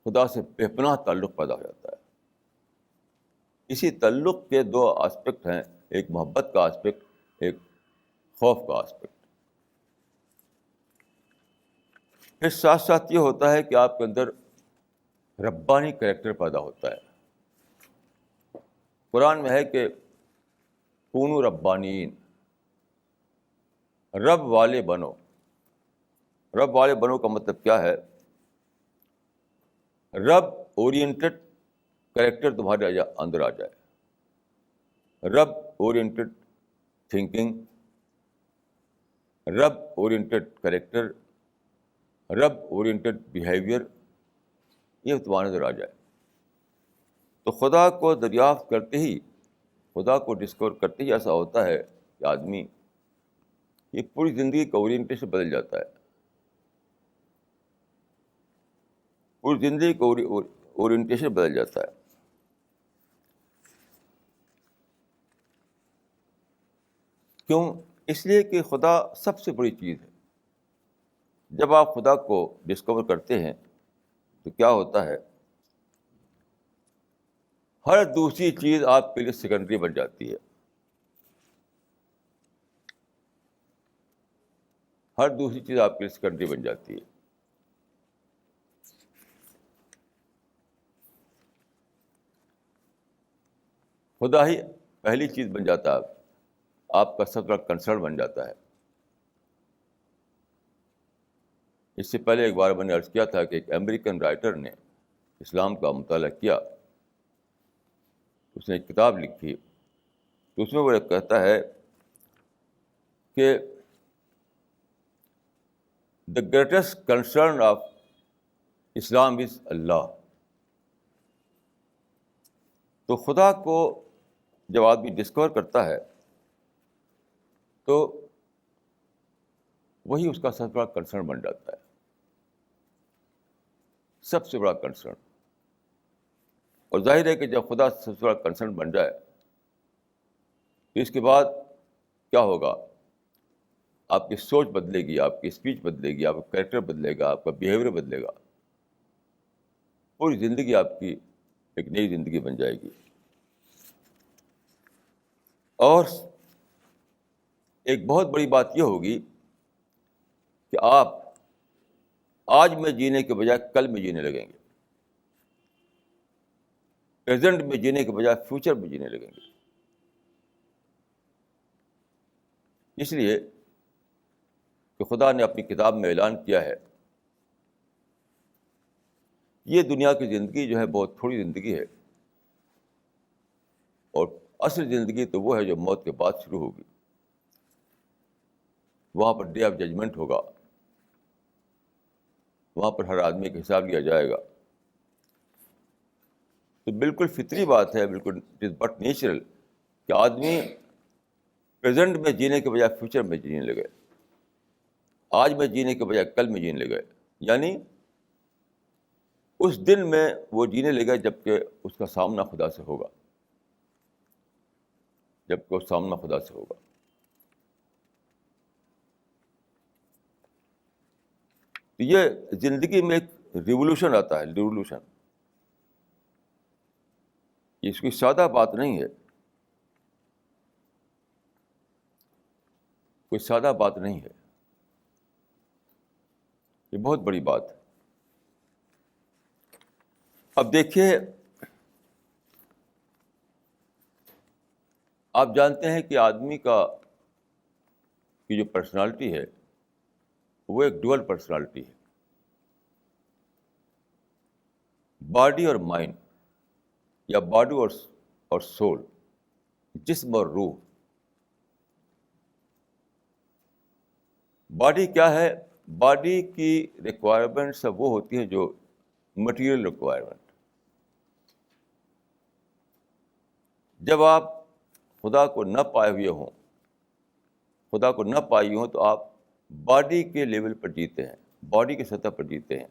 خدا سے بے پناہ تعلق پیدا ہو جاتا ہے. اسی تعلق کے دو آسپیکٹ ہیں، ایک محبت کا آسپیکٹ، ایک خوف کا آسپیکٹ. پھر ساتھ ساتھ یہ ہوتا ہے کہ آپ کے اندر ربانی کریکٹر پیدا ہوتا ہے. قرآن میں ہے کہ کونوا ربانین، رب والے بنو. رب والے بنو کا مطلب کیا ہے؟ رب اورینٹڈ کریکٹر تمہارے اندر آ جائے. رب اورینٹڈ تھنکنگ، رب اورینٹڈ کریکٹر، رب اورینٹڈ بیہیویئر، یہ تمہارے اندر آ جائے. تو خدا کو دریافت کرتے ہی، خدا کو ڈسکور کرتے ہی ایسا ہوتا ہے کہ آدمی یہ پوری زندگی کا اورینٹیشن بدل جاتا ہے. پوری زندگی کا اورینٹیشن بدل جاتا ہے. کیوں؟ اس لیے کہ خدا سب سے بڑی چیز ہے. جب آپ خدا کو ڈسکور کرتے ہیں تو کیا ہوتا ہے، ہر دوسری چیز آپ کے لیے سیکنڈری بن جاتی ہے. ہر دوسری چیز آپ کے لیے سیکنڈری بن جاتی ہے. خدا ہی پہلی چیز بن جاتا ہے، آپ کا سب بڑا کنسرن بن جاتا ہے. اس سے پہلے ایک بار میں نے عرض کیا تھا کہ ایک امریکن رائٹر نے اسلام کا مطالعہ کیا، اس نے ایک کتاب لکھی، تو اس میں وہ کہتا ہے کہ دا گریٹسٹ کنسرن آف اسلام از اللہ. تو خدا کو جب آدمی ڈسکور کرتا ہے تو وہی اس کا سب سے بڑا کنسرن بن جاتا ہے، سب سے بڑا کنسرن. اور ظاہر ہے کہ جب خدا سب سے بڑا کنسرن بن جائے تو اس کے بعد کیا ہوگا؟ آپ کی سوچ بدلے گی، آپ کی اسپیچ بدلے گی، آپ کا کریکٹر بدلے گا، آپ کا بیہیویئر بدلے گا. پوری زندگی آپ کی ایک نئی زندگی بن جائے گی. اور ایک بہت بڑی بات یہ ہوگی کہ آپ آج میں جینے کے بجائے کل میں جینے لگیں گے، پریزنٹ میں جینے کے بجائے فیوچر میں جینے لگیں گے. اس لیے کہ خدا نے اپنی کتاب میں اعلان کیا ہے یہ دنیا کی زندگی جو ہے بہت تھوڑی زندگی ہے، اور اصل زندگی تو وہ ہے جو موت کے بعد شروع ہوگی. وہاں پر ڈے آف ججمنٹ ہوگا، وہاں پر ہر آدمی کا حساب لیا جائے گا. تو بالکل فطری بات ہے، بالکل اٹ از بٹ نیچرل کہ آدمی پریزنٹ میں جینے کے بجائے فیوچر میں جینے لگے، آج میں جینے کے بجائے کل میں جینے لگے. یعنی اس دن میں وہ جینے لگے جب کہ اس کا سامنا خدا سے ہوگا، جب کہ اس سامنا خدا سے ہوگا. تو یہ زندگی میں ایک ریولوشن آتا ہے، ریولوشن. اس کوئی سادہ بات نہیں ہے، کوئی سادہ بات نہیں ہے، یہ بہت بڑی بات ہے. اب دیکھیے، آپ جانتے ہیں کہ آدمی کی جو پرسنالٹی ہے وہ ایک ڈوئل پرسنالٹی ہے. باڈی اور مائنڈ، یا باڈی اور سول، جسم اور روح. باڈی کیا ہے؟ باڈی کی ریکوائرمنٹس وہ ہوتی ہیں جو مٹیریل ریکوائرمنٹ. جب آپ خدا کو نہ پائے ہوئے ہوں، خدا کو نہ پائی ہوں، تو آپ باڈی کے لیول پر جیتے ہیں، باڈی کی سطح پر جیتے ہیں.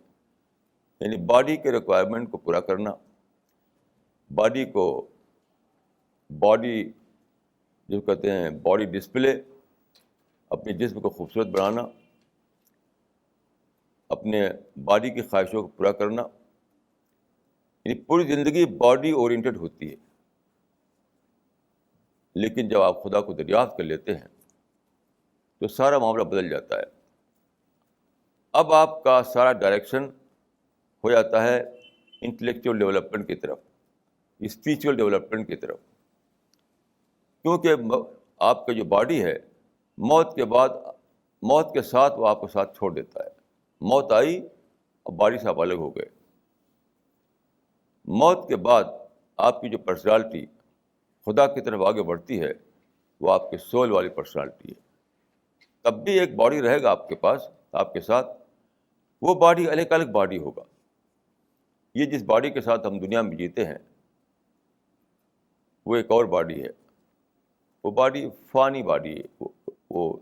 یعنی باڈی کے ریکوائرمنٹ کو پورا کرنا، باڈی جو کہتے ہیں باڈی ڈسپلے، اپنے جسم کو خوبصورت بنانا، اپنے باڈی کی خواہشوں کو پورا کرنا. یعنی پوری زندگی باڈی اورینٹڈ ہوتی ہے. لیکن جب آپ خدا کو دریافت کر لیتے ہیں تو سارا معاملہ بدل جاتا ہے. اب آپ کا سارا ڈائریکشن ہو جاتا ہے انٹلیکچوئل ڈیولپمنٹ کی طرف، اسپریچول ڈیولپمنٹ کی طرف. کیونکہ آپ کا جو باڈی ہے موت کے ساتھ وہ آپ کو ساتھ چھوڑ دیتا ہے. موت آئی اور باڈی سے آپ الگ ہو گئے. موت کے بعد آپ کی جو پرسنالٹی خدا کی طرف آگے بڑھتی ہے وہ آپ کے سول والی پرسنالٹی ہے. تب بھی ایک باڈی رہے گا آپ کے پاس، آپ کے ساتھ. وہ باڈی الگ الگ باڈی ہوگا. یہ جس باڈی کے ساتھ ہم دنیا میں جیتے ہیں وہ ایک اور باڈی ہے. وہ باڈی فانی باڈی ہے، وہ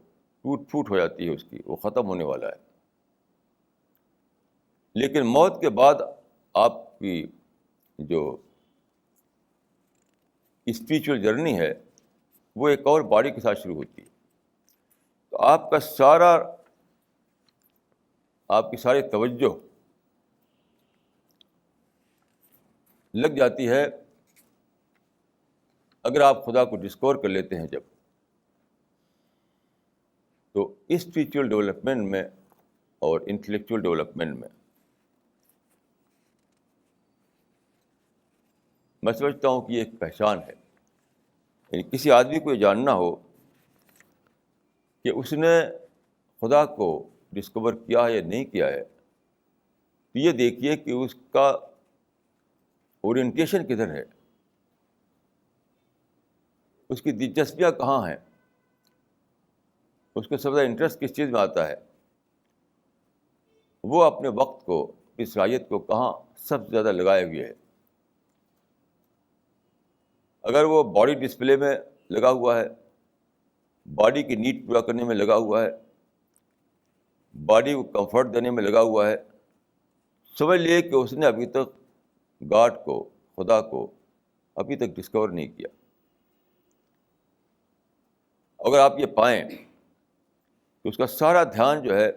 ٹوٹ پھوٹ ہو جاتی ہے، اس کی وہ ختم ہونے والا ہے. لیکن موت کے بعد آپ کی جو اسپریچول جرنی ہے وہ ایک اور باڈی کے ساتھ شروع ہوتی ہے. تو آپ کی ساری توجہ لگ جاتی ہے اگر آپ خدا کو ڈسکور کر لیتے ہیں جب، تو اسپریچول ڈیولپمنٹ میں اور انٹلیکچوئل ڈیولپمنٹ میں میں سمجھتا ہوں کہ یہ ایک پہچان ہے. یعنی کسی آدمی کو یہ جاننا ہو کہ اس نے خدا کو ڈسکور کیا ہے یا نہیں کیا ہے، تو یہ دیکھیے کہ اس کا اورینٹیشن کدھر ہے، اس کی دلچسپیاں کہاں ہیں، اس کو سب سے زیادہ انٹرسٹ کس چیز میں آتا ہے، وہ اپنے وقت کو، اپنی صلاحیت کو کہاں سب سے زیادہ لگائے ہوئے ہے. اگر وہ باڈی ڈسپلے میں لگا ہوا ہے، باڈی کی نیڈ پورا کرنے میں لگا ہوا ہے، باڈی کو کمفرٹ دینے میں لگا ہوا ہے، سمجھ لیے کہ اس نے ابھی تک گاڈ کو، خدا کو ابھی تک ڈسکور نہیں کیا. اگر آپ یہ پائیں تو اس کا سارا دھیان جو ہے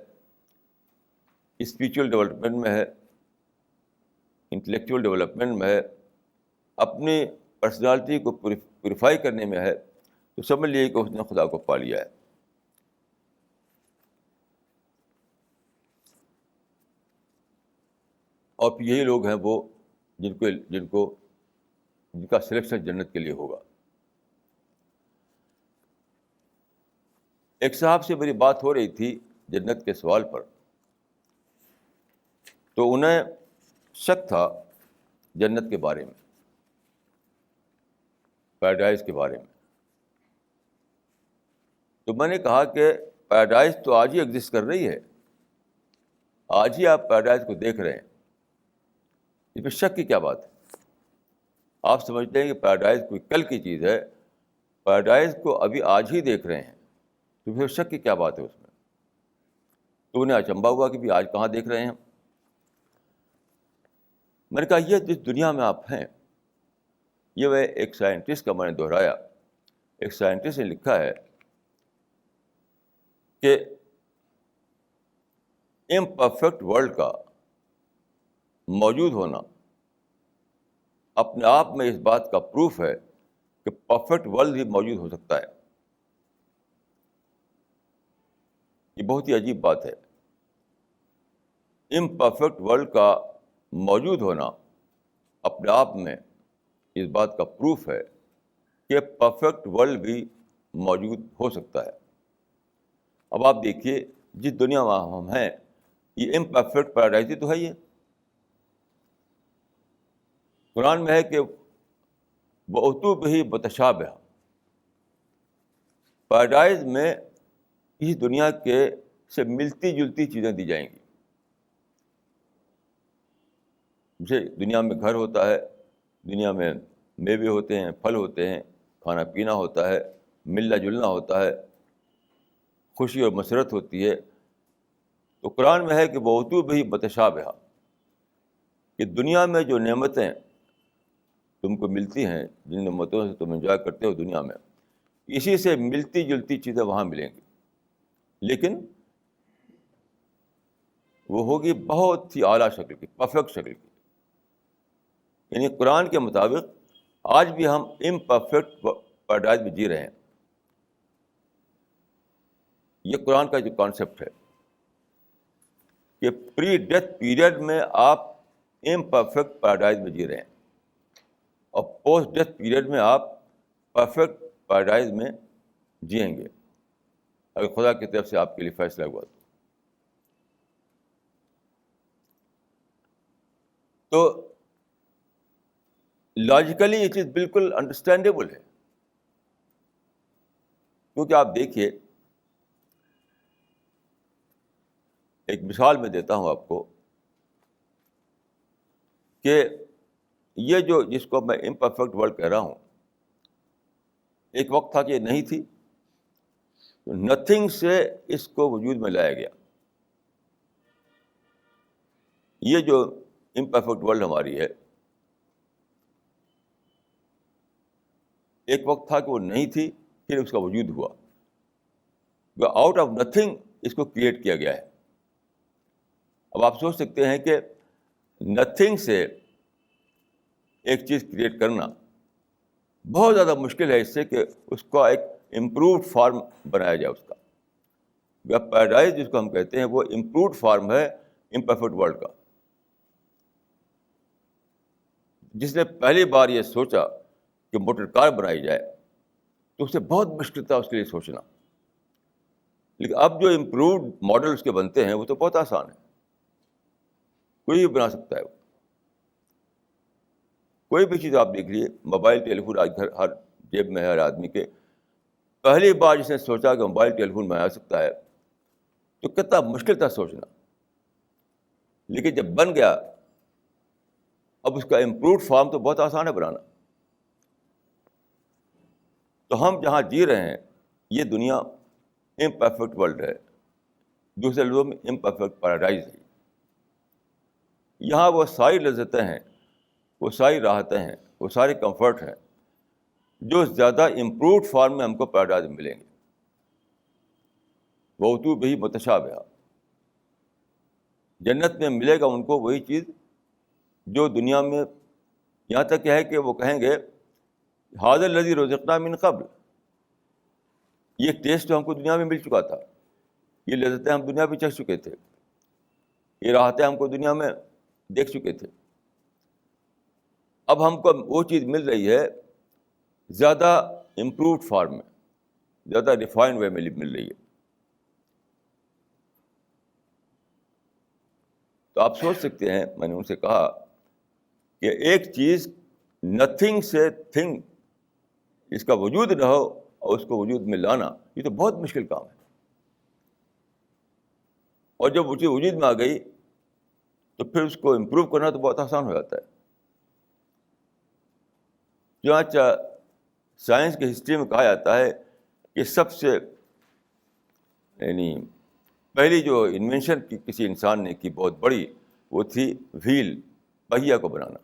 اسپریچول ڈیولپمنٹ میں ہے، انٹلیکچوئل ڈیولپمنٹ میں ہے، اپنی پرسنالٹی کو پیوریفائی کرنے میں ہے، تو سمجھ لیے کہ اس نے خدا کو پا لیا ہے. اور پھر یہی لوگ ہیں وہ جن کا سلیکشن جنت کے لیے ہوگا. ایک صاحب سے میری بات ہو رہی تھی جنت کے سوال پر، تو انہیں شک تھا جنت کے بارے میں، پیراڈائز کے بارے میں. تو میں نے کہا کہ پیراڈائز تو آج ہی ایگزسٹ کر رہی ہے، آج ہی آپ پیراڈائز کو دیکھ رہے ہیں، اس میں شک کی کیا بات ہے؟ آپ سمجھتے ہیں کہ پیراڈائز کوئی کل کی چیز ہے، پیراڈائز کو ابھی آج ہی دیکھ رہے ہیں، تو پھر شک کی کیا بات ہے اس میں؟ تو انہیں اچنبھا ہوا کہ بھی آج کہاں دیکھ رہے ہیں ہم. میں نے کہا یہ جس دنیا میں آپ ہیں، یہ وہ ایک سائنٹسٹ کا میں نے دہرایا، ایک سائنٹسٹ نے لکھا ہے کہ امپرفیکٹ ورلڈ کا موجود ہونا اپنے آپ میں اس بات کا پروف ہے کہ پرفیکٹ ورلڈ بھی موجود ہو سکتا ہے. یہ بہت ہی عجیب بات ہے. امپرفیکٹ ورلڈ کا موجود ہونا اپنے آپ میں اس بات کا پروف ہے کہ پرفیکٹ ورلڈ بھی موجود ہو سکتا ہے. اب آپ دیکھیے جس دنیا میں ہم ہیں، یہ امپرفیکٹ پیراڈائز ہی تو ہے. یہ قرآن میں ہے کہ وَأُتُوا بِهِ مُتَشَابِهًا، پیراڈائز میں اس دنیا کے سے ملتی جلتی چیزیں دی جائیں گی. جیسے دنیا میں گھر ہوتا ہے، دنیا میں میوے ہوتے ہیں، پھل ہوتے ہیں، کھانا پینا ہوتا ہے، ملنا جلنا ہوتا ہے، خوشی اور مسرت ہوتی ہے. تو قرآن میں ہے کہ وَأُتُوا بِهِ مُتَشَابِهًا، کہ دنیا میں جو نعمتیں تم کو ملتی ہیں، جن نعمتوں سے تم انجوائے کرتے ہو دنیا میں، اسی سے ملتی جلتی چیزیں وہاں ملیں گی، لیکن وہ ہوگی بہت ہی اعلیٰ شکل کی، پرفیکٹ شکل کی. یعنی قرآن کے مطابق آج بھی ہم امپرفیکٹ پیراڈائز میں جی رہے ہیں. یہ قرآن کا جو کانسیپٹ ہے کہ پری ڈیتھ پیریڈ میں آپ امپرفیکٹ پیراڈائز میں جی رہے ہیں، اور پوسٹ ڈیتھ پیریڈ میں آپ پرفیکٹ پیراڈائز میں جئیں گے اگر خدا کی طرف سے آپ کے لیے فیصلہ ہوا تو لاجیکلی یہ چیز بالکل انڈرسٹینڈیبل ہے. کیونکہ آپ دیکھیے، ایک مثال میں دیتا ہوں آپ کو کہ یہ جو جس کو میں امپرفیکٹ ورلڈ کہہ رہا ہوں، ایک وقت تھا کہ یہ نہیں تھی، نتھنگ سے اس کو وجود میں لایا گیا. یہ جو امپرفیکٹ ورلڈ ہماری ہے، ایک وقت تھا کہ وہ نہیں تھی، پھر اس کا وجود ہوا. آؤٹ آف نتھنگ اس کو کریٹ کیا گیا ہے. اب آپ سوچ سکتے ہیں کہ نتھنگ سے ایک چیز کریٹ کرنا بہت زیادہ مشکل ہے اس سے کہ اس کا ایک امپرووڈ فارم بنایا جائے. اس کا پیراڈائز جس کو ہم کہتے ہیں، وہ امپرووڈ فارم ہے امپرفیکٹ ورلڈ کا. جس نے پہلی بار یہ سوچا کہ موٹر کار بنائی جائے تو اسے بہت مشکل تھا اس کے لیے سوچنا، لیکن اب جو امپرووڈ ماڈل اس کے بنتے ہیں وہ تو بہت آسان ہے، کوئی بھی بنا سکتا ہے. کوئی بھی چیز آپ دیکھ لیجیے، موبائل ٹیلی فون آج گھر ہر جیب میں ہے ہر آدمی کے. پہلی بار جس نے سوچا کہ موبائل ٹیلی فون میں آ سکتا ہے تو کتنا مشکل تھا سوچنا، لیکن جب بن گیا اب اس کا امپرووڈ فارم تو بہت آسان ہے بنانا. تو ہم جہاں جی رہے ہیں یہ دنیا امپرفیکٹ ورلڈ ہے، دوسرے لفظوں میں امپرفیکٹ پیراڈائز ہے. یہاں وہ ساری لذتیں ہیں، وہ ساری راحتیں ہیں، وہ سارے کمفرٹ ہیں جو زیادہ امپرووڈ فارم میں ہم کو پیراڈائز میں ملیں گے. وَأُتُوا بِهِ مُتَشَابِهًا، جنت میں ملے گا ان کو وہی چیز جو دنیا میں، یہاں تک کہ ہے کہ وہ کہیں گے هَذَا الَّذِي رُزِقْنَا مِن قَبْلُ، یہ ٹیسٹ ہم کو دنیا میں مل چکا تھا، یہ لذتیں ہم دنیا میں چکھ چکے تھے، یہ راحتیں ہم کو دنیا میں دیکھ چکے تھے. اب ہم کو وہ چیز مل رہی ہے زیادہ امپرووڈ فارم میں، زیادہ ریفائنڈ وے میں مل رہی ہے. آپ سوچ سکتے ہیں، میں نے ان سے کہا کہ ایک چیز نتھنگ سے تھنگ، اس کا وجود نہ ہو اور اس کو وجود میں لانا، یہ تو بہت مشکل کام ہے. اور جب وہ چیز وجود میں آ گئی تو پھر اس کو امپروو کرنا تو بہت آسان ہو جاتا ہے. چنانچہ سائنس کی ہسٹری میں کہا جاتا ہے کہ سب سے یعنی پہلی جو انوینشن کی کسی انسان نے کی بہت بڑی، وہ تھی وہیل، پہیا کو بنانا.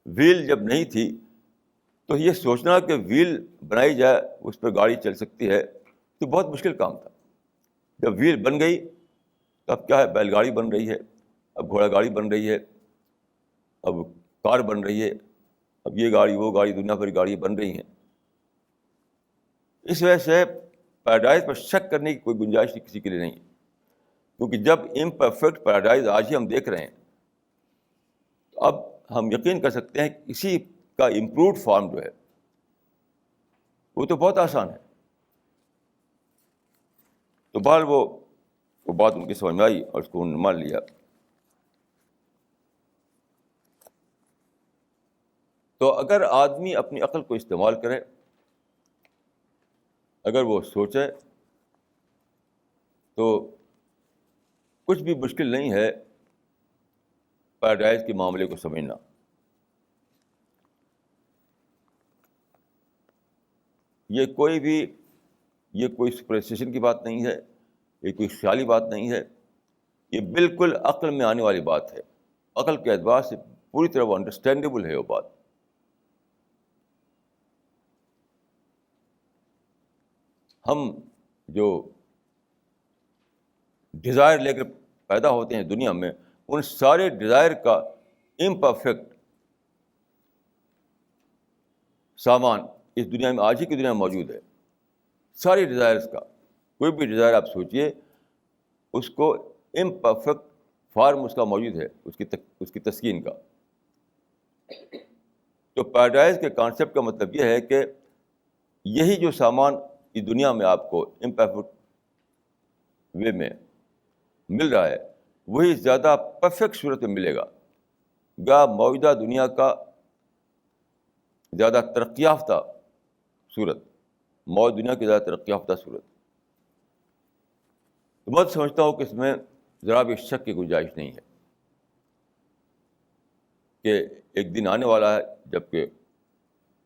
وہیل جب نہیں تھی تو یہ سوچنا کہ وہیل بنائی جائے، اس پہ گاڑی چل سکتی ہے، تو بہت مشکل کام تھا. جب وہیل بن گئی تو اب کیا ہے، بیل گاڑی بن رہی ہے، اب گھوڑا گاڑی بن رہی ہے، اب کار بن رہی ہے، اب یہ گاڑی وہ گاڑی، دنیا بھر کی گاڑی بن رہی ہیں. اس وجہ سے پیراڈائز پر شک کرنے کی کوئی گنجائش کسی کے لیے نہیں ہے، کیونکہ جب امپرفیکٹ پیراڈائز آج ہی ہم دیکھ رہے ہیں، تو اب ہم یقین کر سکتے ہیں کہ اسی کا امپرووڈ فارم جو ہے وہ تو بہت آسان ہے. تو بہرحال وہ بات ان کی سمجھ میں آئی اور اس کو انہوں نے مان لیا. تو اگر آدمی اپنی عقل کو استعمال کرے، اگر وہ سوچے، تو کچھ بھی مشکل نہیں ہے پیراڈائز کے معاملے کو سمجھنا. یہ کوئی سپرسٹیشن کی بات نہیں ہے، یہ کوئی خیالی بات نہیں ہے، یہ بالکل عقل میں آنے والی بات ہے. عقل کے اعتبار سے پوری طرح وہ انڈرسٹینڈیبل ہے وہ بات. ہم جو ڈیزائر لے کر پیدا ہوتے ہیں دنیا میں، ان سارے ڈیزائر کا امپرفیکٹ سامان اس دنیا میں، آج ہی کی دنیا میں موجود ہے. ساری ڈیزائرس کا کوئی بھی ڈیزائر آپ سوچیے، اس کو امپرفیکٹ فارم اس کا موجود ہے، اس کی تسکین کا. تو پیراڈائز کے کانسیپٹ کا مطلب یہ ہے کہ یہی جو سامان اس دنیا میں آپ کو امپرفیکٹ وے میں مل رہا ہے، وہی زیادہ پرفیکٹ صورت میں ملے گا. موجودہ دنیا کا زیادہ ترقی یافتہ صورت، موجودہ دنیا کی زیادہ ترقی یافتہ صورت. تو میں سمجھتا ہوں کہ اس میں ذرا بھی شک کی گنجائش نہیں ہے کہ ایک دن آنے والا ہے جب کہ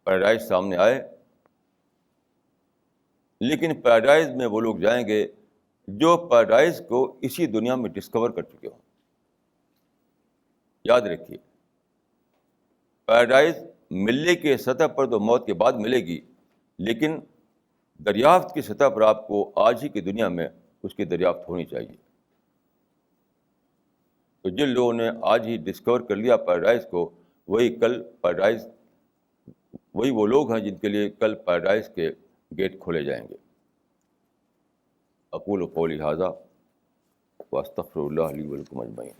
پیراڈائز سامنے آئے، لیکن پیراڈائز میں وہ لوگ جائیں گے جو پیراڈائز کو اسی دنیا میں ڈسکور کر چکے ہوں. یاد رکھیے، پیراڈائز ملنے کے سطح پر تو موت کے بعد ملے گی، لیکن دریافت کی سطح پر آپ کو آج ہی کی دنیا میں اس کی دریافت ہونی چاہیے. تو جن لوگوں نے آج ہی ڈسکور کر لیا پیراڈائز کو، وہی وہ لوگ ہیں جن کے لیے کل پیراڈائز کے گیٹ کھولے جائیں گے. اقول قولی ھذا واستغفر اللہ لی ولکم اجمعین.